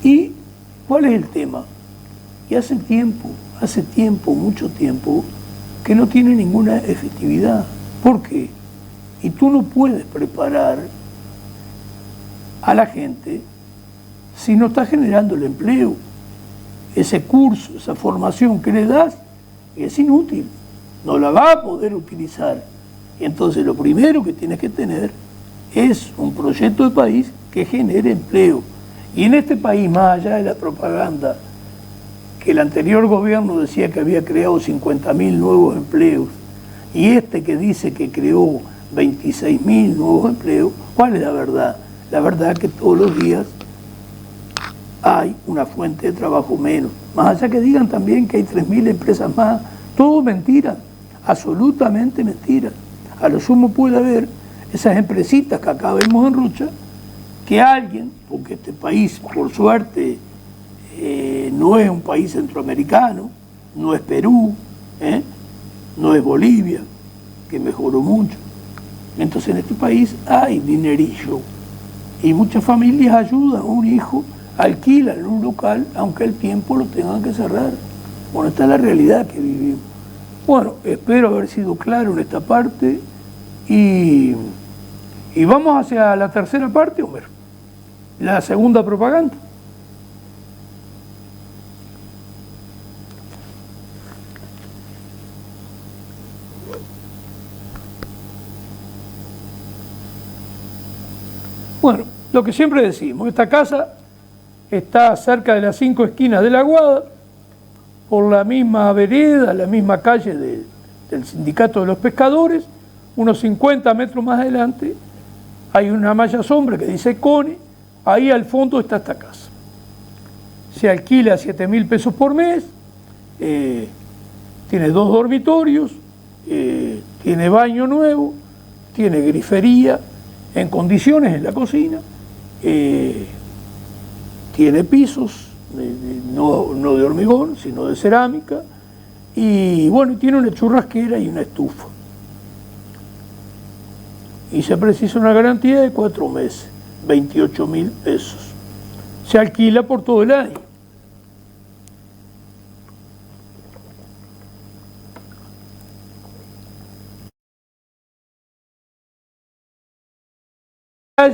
¿Y cuál es el tema? Y hace tiempo, mucho tiempo, que no tiene ninguna efectividad. ¿Por qué? Y tú no puedes preparar a la gente si no estás generando el empleo. Ese curso, esa formación que le das es inútil, no la va a poder utilizar. Y entonces lo primero que tienes que tener es un proyecto de país que genere empleo. Y en este país, más allá de la propaganda, que el anterior gobierno decía que había creado 50.000 nuevos empleos, y este que dice que creó 26.000 nuevos empleos, ¿cuál es la verdad? La verdad es que todos los días hay una fuente de trabajo menos. Más allá que digan también que hay 3.000 empresas más, todo mentira, absolutamente mentira. A lo sumo puede haber esas empresitas que acá vemos en Rocha, que alguien, porque este país, por suerte, no es un país centroamericano, no es Perú, no es Bolivia, que mejoró mucho. Entonces en este país hay dinerillo y muchas familias ayudan a un hijo, alquilan un local, aunque el tiempo lo tengan que cerrar. Bueno, esta es la realidad que vivimos. Bueno, espero haber sido claro en esta parte y vamos hacia la tercera parte, Homer, la segunda propaganda. Bueno, lo que siempre decimos, esta casa está cerca de las 5 esquinas de la Aguada, por la misma vereda, la misma calle del Sindicato de los Pescadores, unos 50 metros más adelante, hay una malla sombra que dice CONE, ahí al fondo está esta casa. Se alquila a 7.000 pesos por mes, tiene 2 dormitorios, tiene baño nuevo, tiene grifería, en condiciones en la cocina, tiene pisos, no de hormigón, sino de cerámica, y bueno, tiene una churrasquera y una estufa. Y se precisa una garantía de 4 meses, 28.000 pesos. Se alquila por todo el año.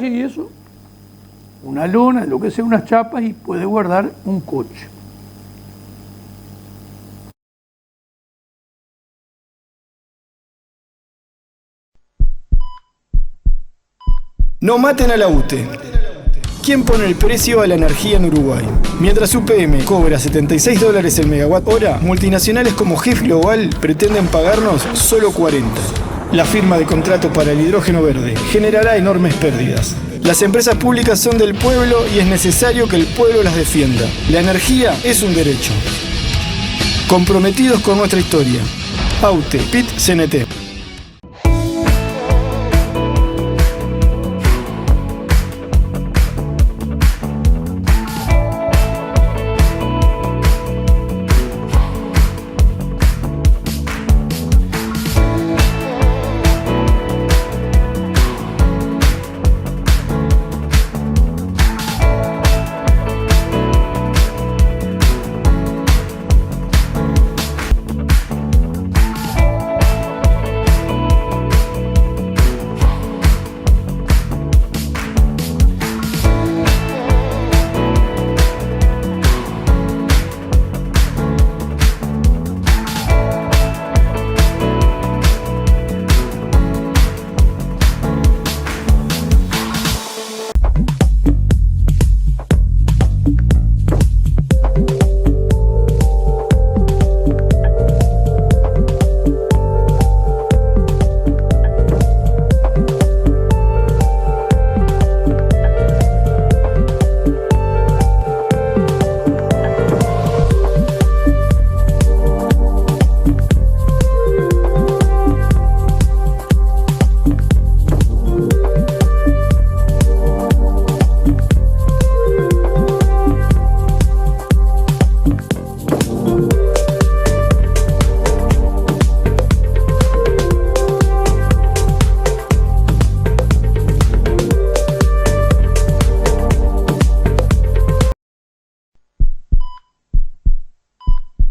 Y eso, una lona, lo que sea, unas chapas, y puede guardar un coche. No maten a la UTE. ¿Quién pone el precio a la energía en Uruguay? Mientras UPM cobra $76 el megawatt hora, multinacionales como GEF Global pretenden pagarnos solo 40. La firma de contrato para el hidrógeno verde generará enormes pérdidas. Las empresas públicas son del pueblo y es necesario que el pueblo las defienda. La energía es un derecho. Comprometidos con nuestra historia. AUTE, PIT, CNT.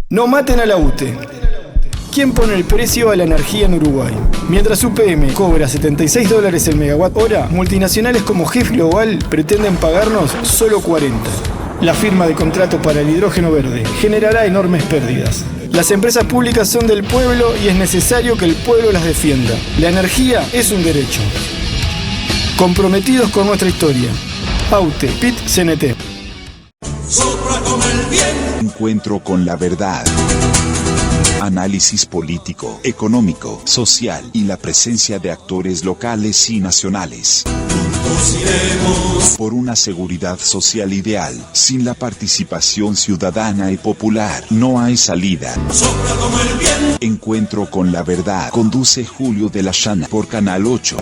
No maten a la UTE. ¿Quién pone el precio a la energía en Uruguay? Mientras UPM cobra $76 el megawatt hora, multinacionales como GEF Global pretenden pagarnos solo 40. La firma de contrato para el hidrógeno verde generará enormes pérdidas. Las empresas públicas son del pueblo y es necesario que el pueblo las defienda. La energía es un derecho. Comprometidos con nuestra historia. AUTE, PIT-CNT. Encuentro con la verdad. Análisis político, económico, social y la presencia de actores locales y nacionales. Por una seguridad social ideal, sin la participación ciudadana y popular, no hay salida. Encuentro con la verdad. Conduce Julio de la Llana por Canal 8.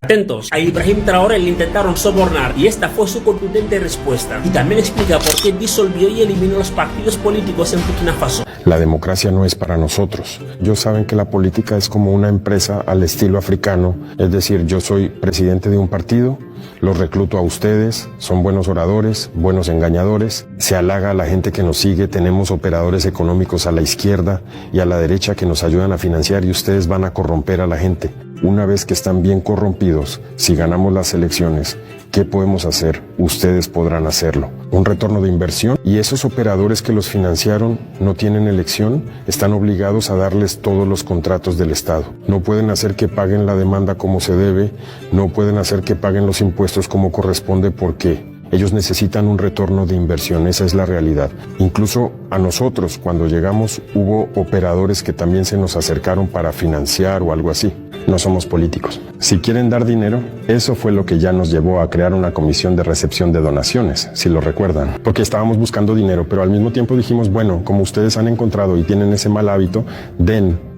Atentos, a Ibrahim Traoré le intentaron sobornar y esta fue su contundente respuesta. Y también explica por qué disolvió y eliminó los partidos políticos en Burkina Faso. La democracia no es para nosotros. Ellos saben que la política es como una empresa al estilo africano. Es decir, yo soy presidente de un partido, los recluto a ustedes, son buenos oradores, buenos engañadores, se halaga a la gente que nos sigue, tenemos operadores económicos a la izquierda y a la derecha que nos ayudan a financiar y ustedes van a corromper a la gente. Una vez que están bien corrompidos, si ganamos las elecciones, ¿qué podemos hacer? Ustedes podrán hacerlo. Un retorno de inversión y esos operadores que los financiaron no tienen elección, están obligados a darles todos los contratos del Estado. No pueden hacer que paguen la demanda como se debe, no pueden hacer que paguen los impuestos como corresponde porque ellos necesitan un retorno de inversión, esa es la realidad. Incluso a nosotros, cuando llegamos, hubo operadores que también se nos acercaron para financiar o algo así. No somos políticos. Si quieren dar dinero, eso fue lo que ya nos llevó a crear una comisión de recepción de donaciones, si lo recuerdan. Porque estábamos buscando dinero, pero al mismo tiempo dijimos, bueno, como ustedes han encontrado y tienen ese mal hábito,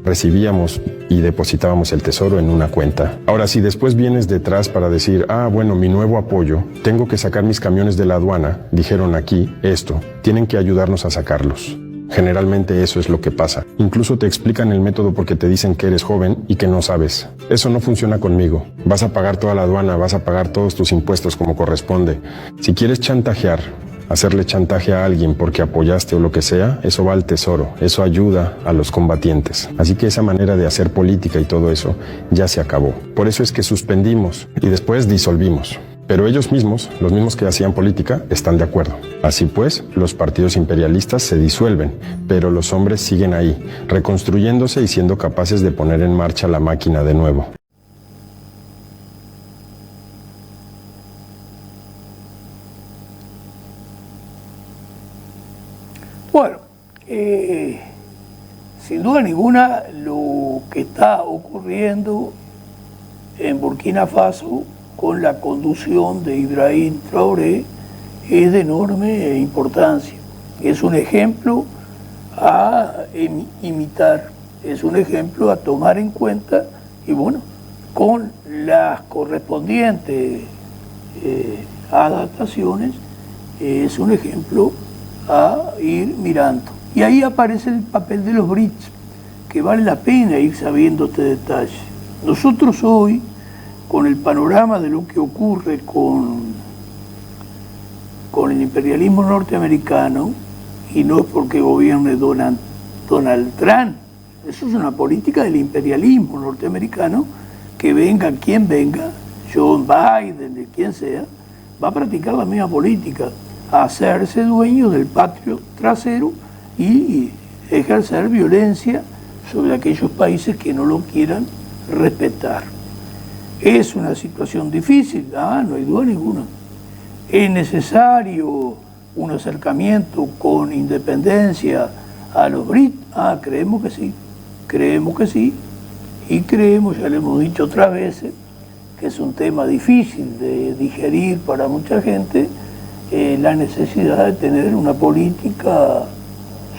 recibíamos y depositábamos el tesoro en una cuenta. Ahora, si después vienes detrás para decir, bueno, mi nuevo apoyo, tengo que sacar mis camiones de la aduana, dijeron aquí esto, tienen que ayudarnos a sacarlos. Generalmente eso es lo que pasa. Incluso te explican el método porque te dicen que eres joven y que no sabes. Eso no funciona conmigo. Vas a pagar toda la aduana, vas a pagar todos tus impuestos como corresponde. Si quieres chantajear, hacerle chantaje a alguien porque apoyaste o lo que sea, eso va al tesoro, eso ayuda a los combatientes. Así que esa manera de hacer política y todo eso ya se acabó. Por eso es que suspendimos y después disolvimos. Pero ellos mismos, los mismos que hacían política, están de acuerdo. Así pues, los partidos imperialistas se disuelven, pero los hombres siguen ahí, reconstruyéndose y siendo capaces de poner en marcha la máquina de nuevo. Bueno, sin duda ninguna lo que está ocurriendo en Burkina Faso con la conducción de Ibrahim Traoré es de enorme importancia. Es un ejemplo a imitar, es un ejemplo a tomar en cuenta y bueno, con las correspondientes adaptaciones es un ejemplo a ir mirando. Y ahí aparece el papel de los BRICS, que vale la pena ir sabiendo este detalle. Nosotros hoy, con el panorama de lo que ocurre con el imperialismo norteamericano, y no es porque gobierne Donald Trump, eso es una política del imperialismo norteamericano, que venga quien venga, Joe Biden, de quien sea, va a practicar la misma política, a hacerse dueño del patio trasero y ejercer violencia sobre aquellos países que no lo quieran respetar. Es una situación difícil, no hay duda ninguna. Es necesario un acercamiento con independencia a los BRICS. Creemos que sí, y creemos, ya lo hemos dicho otras veces, que es un tema difícil de digerir para mucha gente, la necesidad de tener una política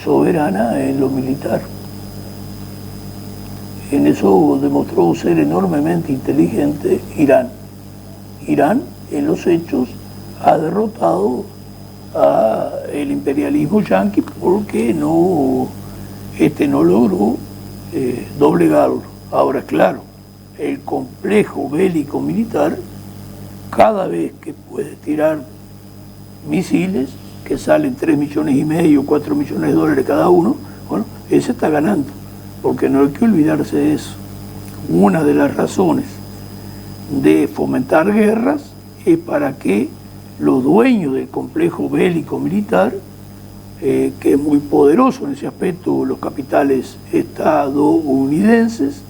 soberana en lo militar. En eso demostró ser enormemente inteligente Irán. Irán, en los hechos, ha derrotado al imperialismo yanqui porque no logró doblegarlo. Ahora, claro, el complejo bélico militar, cada vez que puede tirar misiles que salen 3,5 millones, 4 millones de dólares cada uno, bueno, ese está ganando. Porque no hay que olvidarse de eso. Una de las razones de fomentar guerras es para que los dueños del complejo bélico militar, que es muy poderoso en ese aspecto, los capitales estadounidenses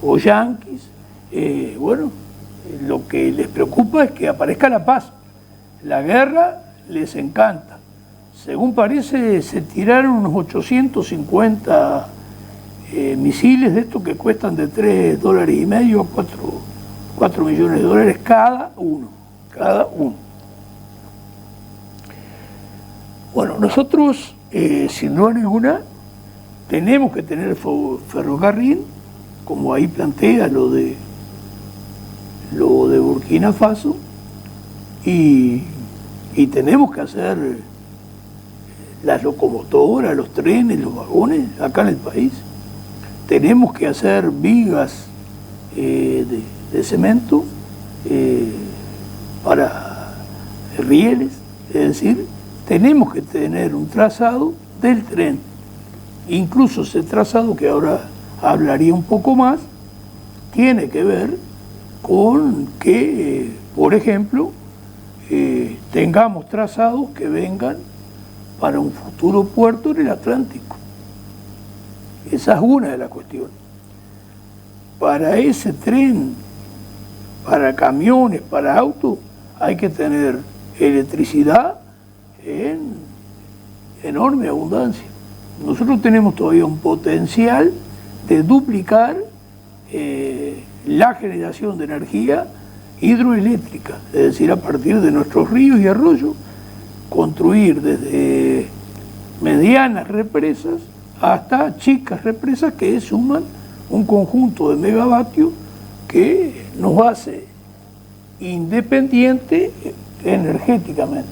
o yanquis, Lo que les preocupa es que aparezca la paz. La guerra les encanta. Según parece, se tiraron unos 850 misiles de estos que cuestan de $3.50 a 4 millones de dólares cada uno. Bueno, nosotros, sin duda ninguna, tenemos que tener ferrocarril, como ahí plantea lo de Burkina Faso, y tenemos que hacer las locomotoras, los trenes, los vagones acá en el país. Tenemos que hacer vigas de cemento para rieles, es decir, tenemos que tener un trazado del tren. Incluso ese trazado, que ahora hablaría un poco más, tiene que ver con que, por ejemplo, tengamos trazados que vengan para un futuro puerto en el Atlántico. Esa es una de las cuestiones. Para ese tren, para camiones, para autos, hay que tener electricidad en enorme abundancia. Nosotros tenemos todavía un potencial de duplicar la generación de energía hidroeléctrica, es decir, a partir de nuestros ríos y arroyos, construir desde medianas represas hasta chicas represas que suman un conjunto de megavatios que nos hace independiente energéticamente.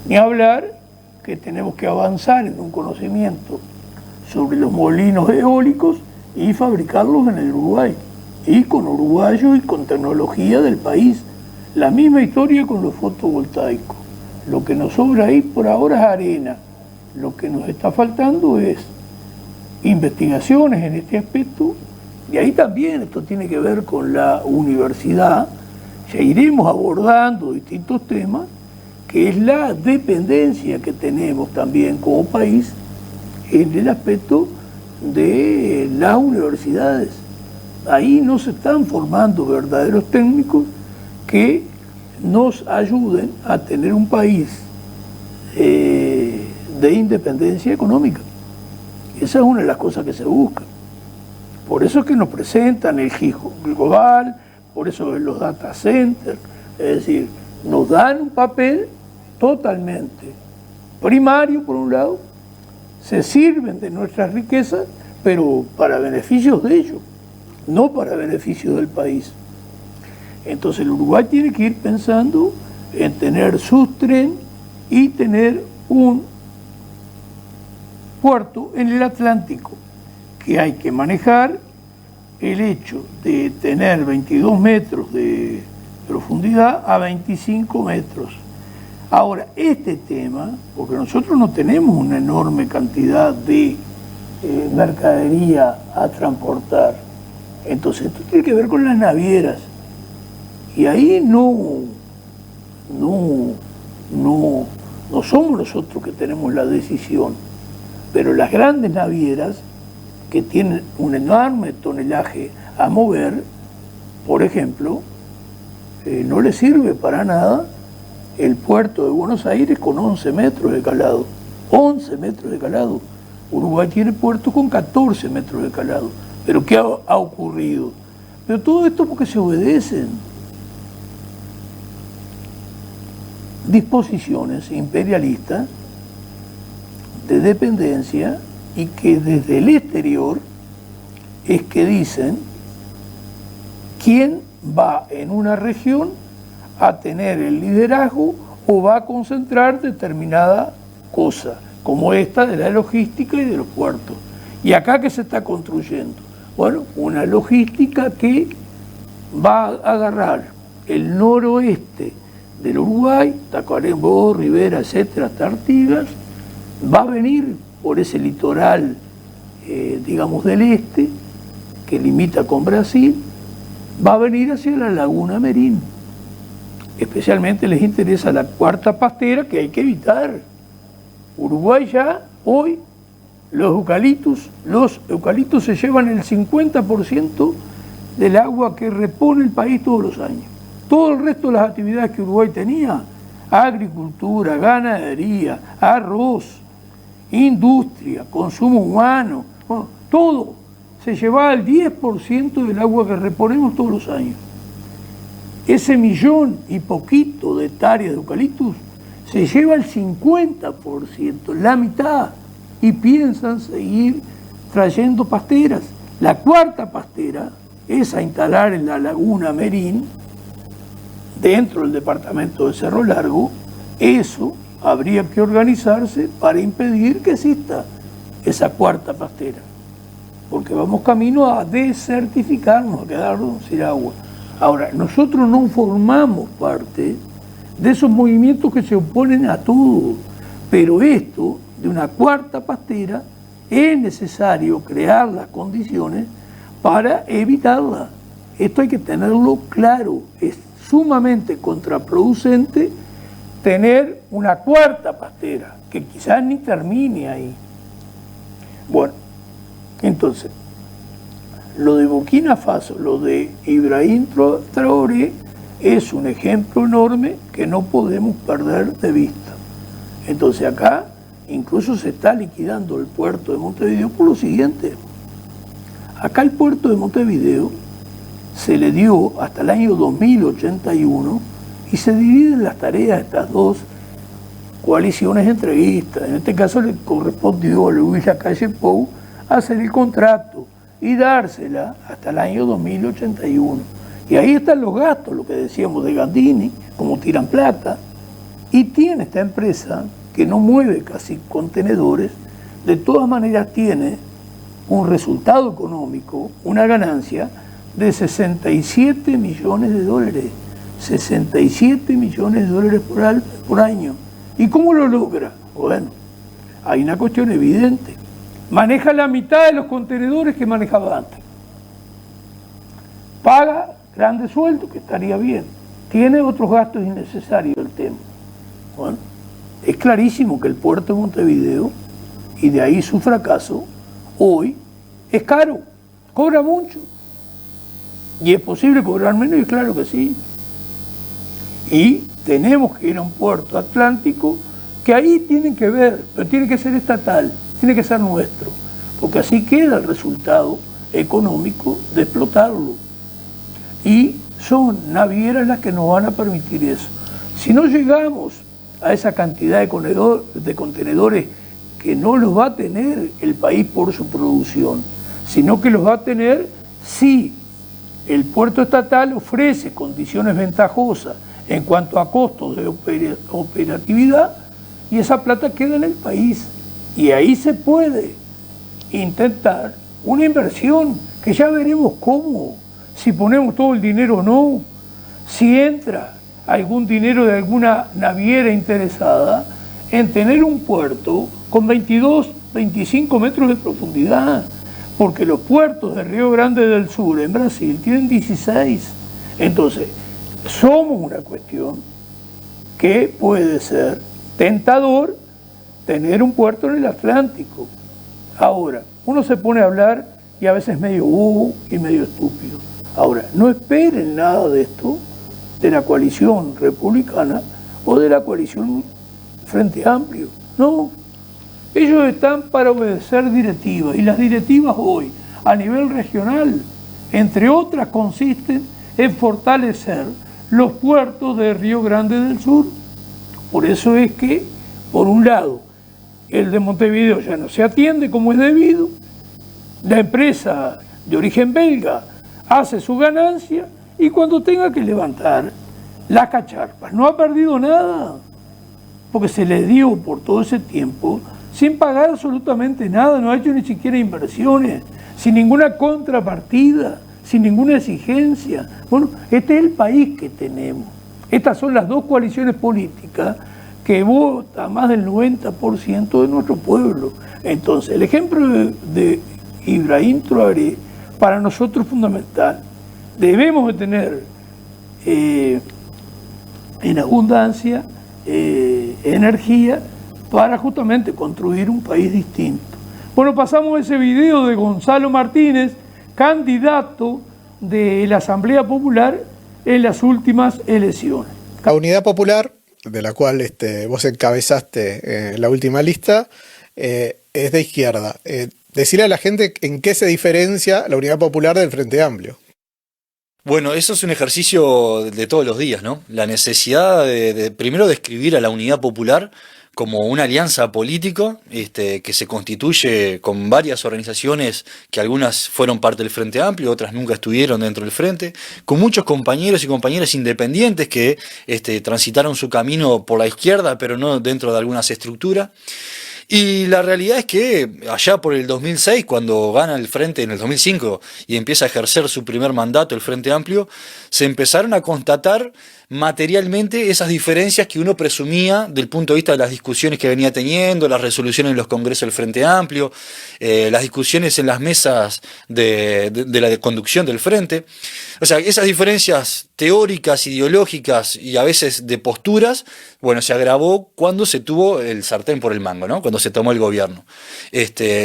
Ni hablar que tenemos que avanzar en un conocimiento sobre los molinos eólicos y fabricarlos en el Uruguay, y con uruguayos y con tecnología del país. La misma historia con los fotovoltaicos. Lo que nos sobra ahí por ahora es arena. Lo que nos está faltando es investigaciones en este aspecto, y ahí también esto tiene que ver con la universidad. Ya iremos abordando distintos temas, que es la dependencia que tenemos también como país en el aspecto de las universidades. Ahí no se están formando verdaderos técnicos que nos ayuden a tener un país de independencia económica. Esa es una de las cosas que se busca. Por eso es que nos presentan el GIS global, por eso los data centers, es decir, nos dan un papel totalmente primario por un lado, se sirven de nuestras riquezas, pero para beneficios de ellos, no para beneficios del país. Entonces el Uruguay tiene que ir pensando en tener sus trenes y tener un puerto en el Atlántico, que hay que manejar el hecho de tener 22 metros de profundidad a 25 metros. Ahora, este tema, porque nosotros no tenemos una enorme cantidad de mercadería a transportar, entonces esto tiene que ver con las navieras, y ahí no somos nosotros que tenemos la decisión, pero las grandes navieras que tienen un enorme tonelaje a mover, por ejemplo, no les sirve para nada el puerto de Buenos Aires con 11 metros de calado. 11 metros de calado. Uruguay tiene puertos con 14 metros de calado. ¿Pero qué ha ocurrido? Pero todo esto porque se obedecen disposiciones imperialistas de dependencia, y que desde el exterior es que dicen quién va en una región a tener el liderazgo o va a concentrar determinada cosa, como esta de la logística y de los puertos. ¿Y acá qué se está construyendo? Bueno, una logística que va a agarrar el noroeste del Uruguay, Tacuarembó, Rivera, etcétera, hasta Artigas, va a venir por ese litoral, digamos, del este, que limita con Brasil, va a venir hacia la Laguna Merín. Especialmente les interesa la cuarta pastera, que hay que evitar. Uruguay ya, hoy, los eucaliptos se llevan el 50% del agua que repone el país todos los años. todo el resto de las actividades que Uruguay tenía, agricultura, ganadería, arroz, industria, consumo humano, bueno, todo, se llevaba el 10% del agua que reponemos todos los años. Ese 1.000.000 y poquito de hectáreas de eucaliptus se lleva el 50%, la mitad, y piensan seguir trayendo pasteras. La cuarta pastera es a instalar en la laguna Merín, dentro del departamento de Cerro Largo. Eso habría que organizarse para impedir que exista esa cuarta pastera, porque vamos camino a desertificarnos, a quedarnos sin agua. Ahora, nosotros no formamos parte de esos movimientos que se oponen a todo, pero esto de una cuarta pastera es necesario crear las condiciones para evitarla. Esto hay que tenerlo claro, es sumamente contraproducente tener una cuarta pastera, que quizás ni termine ahí. Bueno, entonces, lo de Burkina Faso, lo de Ibrahim Traoré, es un ejemplo enorme que no podemos perder de vista. Entonces acá incluso se está liquidando el puerto de Montevideo por lo siguiente. Acá el puerto de Montevideo se le dio hasta el año 2081 y se dividen las tareas de estas dos coaliciones entreguistas. En este caso le correspondió a Luis Lacalle Pou hacer el contrato y dársela hasta el año 2081. Y ahí están los gastos, lo que decíamos de Gandini, como tiran plata, y tiene esta empresa que no mueve casi contenedores, de todas maneras tiene un resultado económico, una ganancia de 67 millones de dólares. 67 millones de dólares por año. ¿Y cómo lo logra? Bueno, hay una cuestión evidente. Maneja la mitad de los contenedores que manejaba antes. Paga grandes sueldos, que estaría bien. Tiene otros gastos innecesarios el tema. Bueno, es clarísimo que el puerto de Montevideo, y de ahí su fracaso, hoy es caro, cobra mucho. Y es posible cobrar menos, y claro que sí. Y tenemos que ir a un puerto atlántico que ahí tienen que ver, pero tiene que ser estatal, tiene que ser nuestro, porque así queda el resultado económico de explotarlo. Y son navieras las que nos van a permitir eso. Si no llegamos a esa cantidad de contenedores que no los va a tener el país por su producción, sino que los va a tener si el puerto estatal ofrece condiciones ventajosas en cuanto a costos de operatividad, y esa plata queda en el país. Y ahí se puede intentar una inversión que ya veremos cómo, si ponemos todo el dinero o no, si entra algún dinero de alguna naviera interesada en tener un puerto con 22, 25 metros de profundidad, porque los puertos de Río Grande del Sur en Brasil tienen 16. Entonces, somos una cuestión que puede ser tentador tener un puerto en el Atlántico. Ahora, uno se pone a hablar y a veces medio bobo y medio estúpido. Ahora, no esperen nada de esto de la coalición republicana o de la coalición Frente Amplio. No, ellos están para obedecer directivas, y las directivas hoy a nivel regional, entre otras, consisten en fortalecer los puertos de Río Grande del Sur. Por eso es que, por un lado, el de Montevideo ya no se atiende como es debido, la empresa de origen belga hace su ganancia, y cuando tenga que levantar las cacharpas, no ha perdido nada, porque se le dio por todo ese tiempo sin pagar absolutamente nada, no ha hecho ni siquiera inversiones, sin ninguna contrapartida, sin ninguna exigencia. Bueno, este es el país que tenemos. Estas son las dos coaliciones políticas que vota más del 90% de nuestro pueblo. Entonces, el ejemplo de Ibrahim Traoré para nosotros es fundamental. Debemos de tener en abundancia energía para justamente construir un país distinto. Bueno, pasamos ese video de Gonzalo Martínez, candidato de la Asamblea Popular, en las últimas elecciones. La Unidad Popular, de la cual vos encabezaste la última lista, es de izquierda. Decirle a la gente en qué se diferencia la Unidad Popular del Frente Amplio. Bueno, eso es un ejercicio de todos los días, ¿no? La necesidad de primero describir a la Unidad Popular como una alianza política que se constituye con varias organizaciones que algunas fueron parte del Frente Amplio, otras nunca estuvieron dentro del Frente, con muchos compañeros y compañeras independientes que transitaron su camino por la izquierda, pero no dentro de algunas estructuras. Y la realidad es que allá por el 2006, cuando gana el Frente en el 2005 y empieza a ejercer su primer mandato el Frente Amplio, se empezaron a constatar materialmente esas diferencias que uno presumía del punto de vista de las discusiones que venía teniendo, las resoluciones en los congresos del Frente Amplio, las discusiones en las mesas de la conducción del Frente. O sea, esas diferencias teóricas, ideológicas y a veces de posturas, bueno, se agravó cuando se tuvo el sartén por el mango, ¿no? Cuando se tomó el gobierno.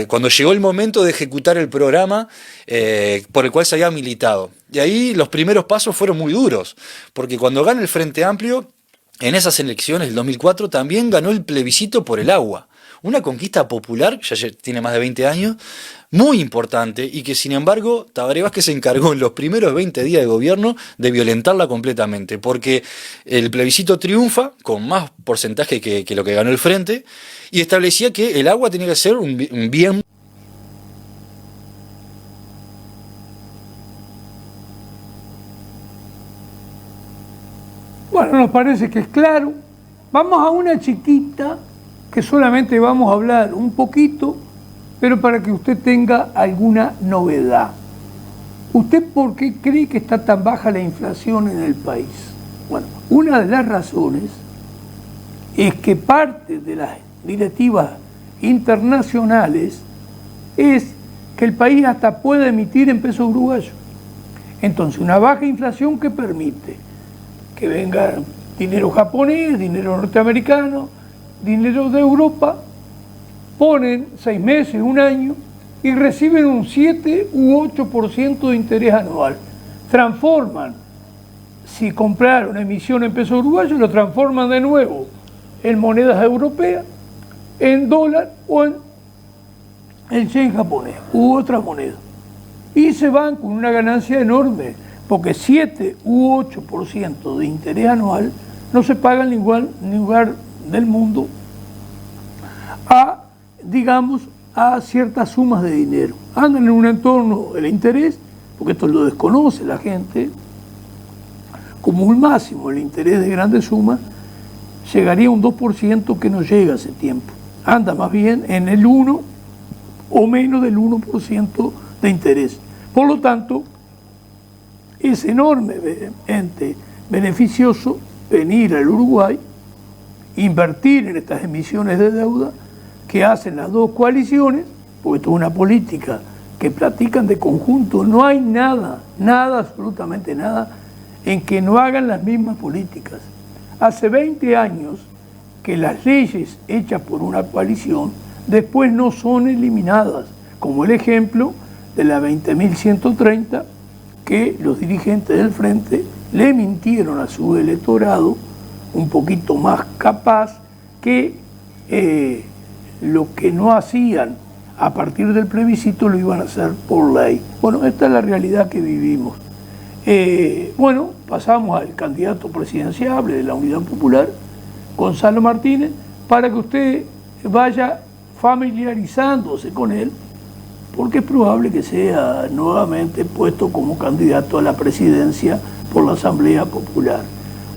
Cuando llegó el momento de ejecutar el programa por el cual se había militado. Y ahí los primeros pasos fueron muy duros, porque cuando gana el Frente Amplio, en esas elecciones del 2004 también ganó el plebiscito por el agua. Una conquista popular, ya tiene más de 20 años, muy importante y que sin embargo Tabaré Vázquez se encargó en los primeros 20 días de gobierno de violentarla completamente, porque el plebiscito triunfa con más porcentaje que lo que ganó el Frente y establecía que el agua tenía que ser un bien. Bueno, nos parece que es claro. Vamos a una chiquita que solamente vamos a hablar un poquito, pero para que usted tenga alguna novedad. ¿Usted por qué cree que está tan baja la inflación en el país? Bueno, una de las razones es que parte de las directivas internacionales es que el país hasta puede emitir en pesos uruguayos. Entonces, una baja inflación que permite que venga dinero japonés, dinero norteamericano, dinero de Europa, ponen 6 meses, un año y reciben un 7 u 8% de interés anual. Transforman, si compraron emisión en pesos uruguayos, lo transforman de nuevo en monedas europeas, en dólar o en el yen japonés u otra moneda. Y se van con una ganancia enorme, porque 7 u 8% de interés anual no se paga en ningún lugar del mundo a ciertas sumas de dinero. Andan en un entorno del interés, porque esto lo desconoce la gente, como un máximo el interés de grandes sumas, llegaría a un 2% que no llega a ese tiempo. Anda más bien en el 1 o menos del 1% de interés. Por lo tanto, es enormemente beneficioso venir al Uruguay, invertir en estas emisiones de deuda que hacen las dos coaliciones, porque esto es una política que practican de conjunto. No hay nada, absolutamente nada, en que no hagan las mismas políticas. Hace 20 años que las leyes hechas por una coalición después no son eliminadas, como el ejemplo de la 20.130, que los dirigentes del Frente le mintieron a su electorado, un poquito más capaz, que lo que no hacían a partir del plebiscito lo iban a hacer por ley. Bueno, esta es la realidad que vivimos. Bueno, pasamos al candidato presidenciable de la Unidad Popular, Gonzalo Martínez, para que usted vaya familiarizándose con él, porque es probable que sea nuevamente puesto como candidato a la presidencia por la Asamblea Popular.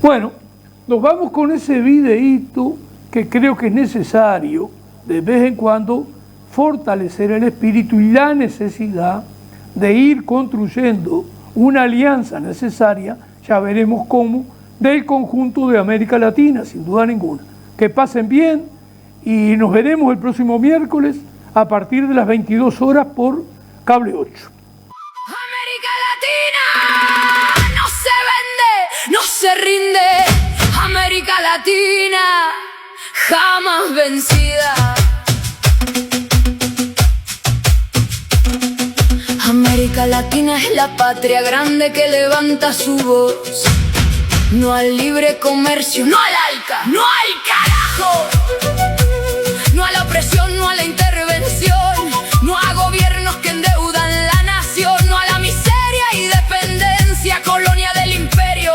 Bueno, nos vamos con ese videíto que creo que es necesario de vez en cuando fortalecer el espíritu y la necesidad de ir construyendo una alianza necesaria, ya veremos cómo, del conjunto de América Latina, sin duda ninguna. Que pasen bien y nos veremos el próximo miércoles a partir de las 22 horas por Cable 8. América Latina no se vende, no se rinde. América Latina jamás vencida. América América Latina es la patria grande que levanta su voz. No al libre comercio, no al ALCA, no al carajo. No a la opresión, no a la intervención, no a gobiernos que endeudan la nación, no a la miseria y dependencia, colonia del imperio,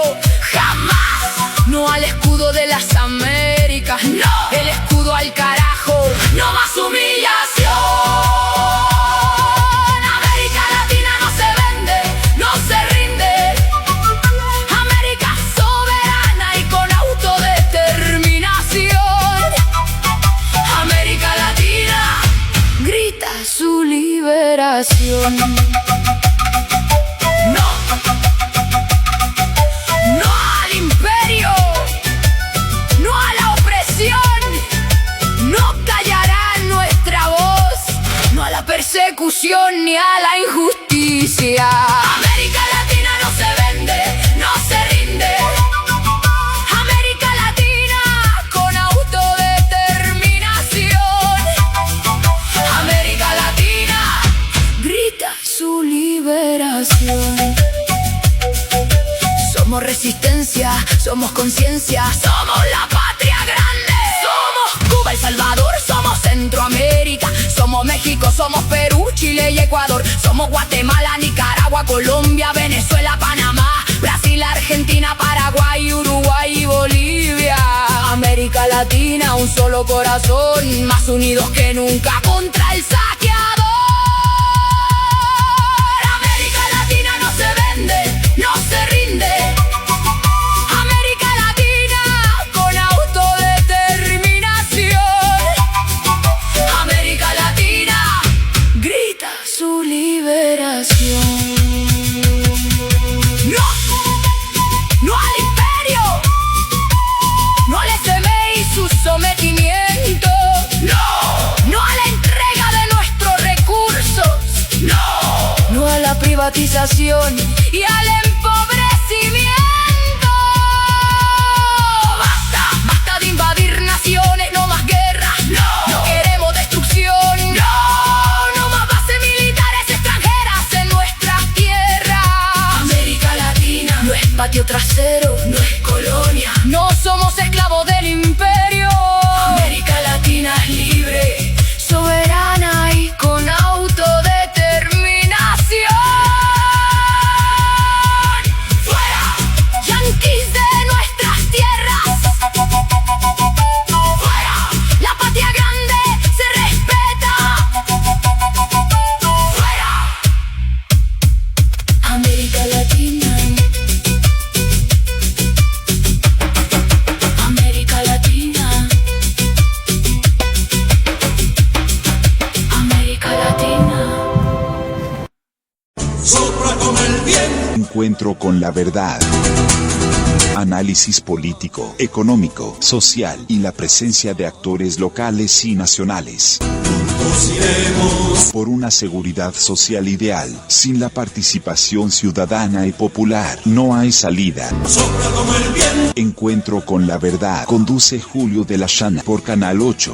jamás. No al escudo de las Américas, no, el escudo al carajo, no más humillación. América Latina no se vende, no se rinde. América soberana y con autodeterminación. América Latina grita su liberación. No, no al imperio, no a la opresión, no callará nuestra voz, no a la persecución ni a la injusticia. América Latina no se vende, no se rinde. América Latina con autodeterminación. América Latina grita su liberación. Somos resistencia, somos conciencia, somos la patria grande. Somos Cuba, El Salvador, somos Centroamérica, somos México, somos Perú, Chile y Ecuador, somos Guatemala, Nicaragua, Colombia, Venezuela, Panamá, Brasil, Argentina, Paraguay, Uruguay y Bolivia. América Latina, un solo corazón, más unidos que nunca contra el saqueador. América Latina no se vende, no se rinde. América Latina con autodeterminación. América Latina grita su liberación. No, no al imperio, no al FMI y su sometimiento. No, no a la entrega de nuestros recursos. No, no a la privatización y al empobrecimiento. Basta, basta de invadir naciones, no más guerra. No, no queremos destrucción. No, no más bases militares extranjeras en nuestra tierra. América Latina no es patio trasero, no es colonia. No somos esclavos del imperio. América Latina es libre, soberana y con autodeterminación. ¡Fuera! Yanquis de nuestras tierras. ¡Fuera! La patria grande se respeta. ¡Fuera! América Latina. América Latina. América Latina. Encuentro con la verdad. Análisis político, económico, social y la presencia de actores locales y nacionales. Por una seguridad social ideal, sin la participación ciudadana y popular, no hay salida. Encuentro con la verdad. Conduce Julio de la Llana por Canal 8.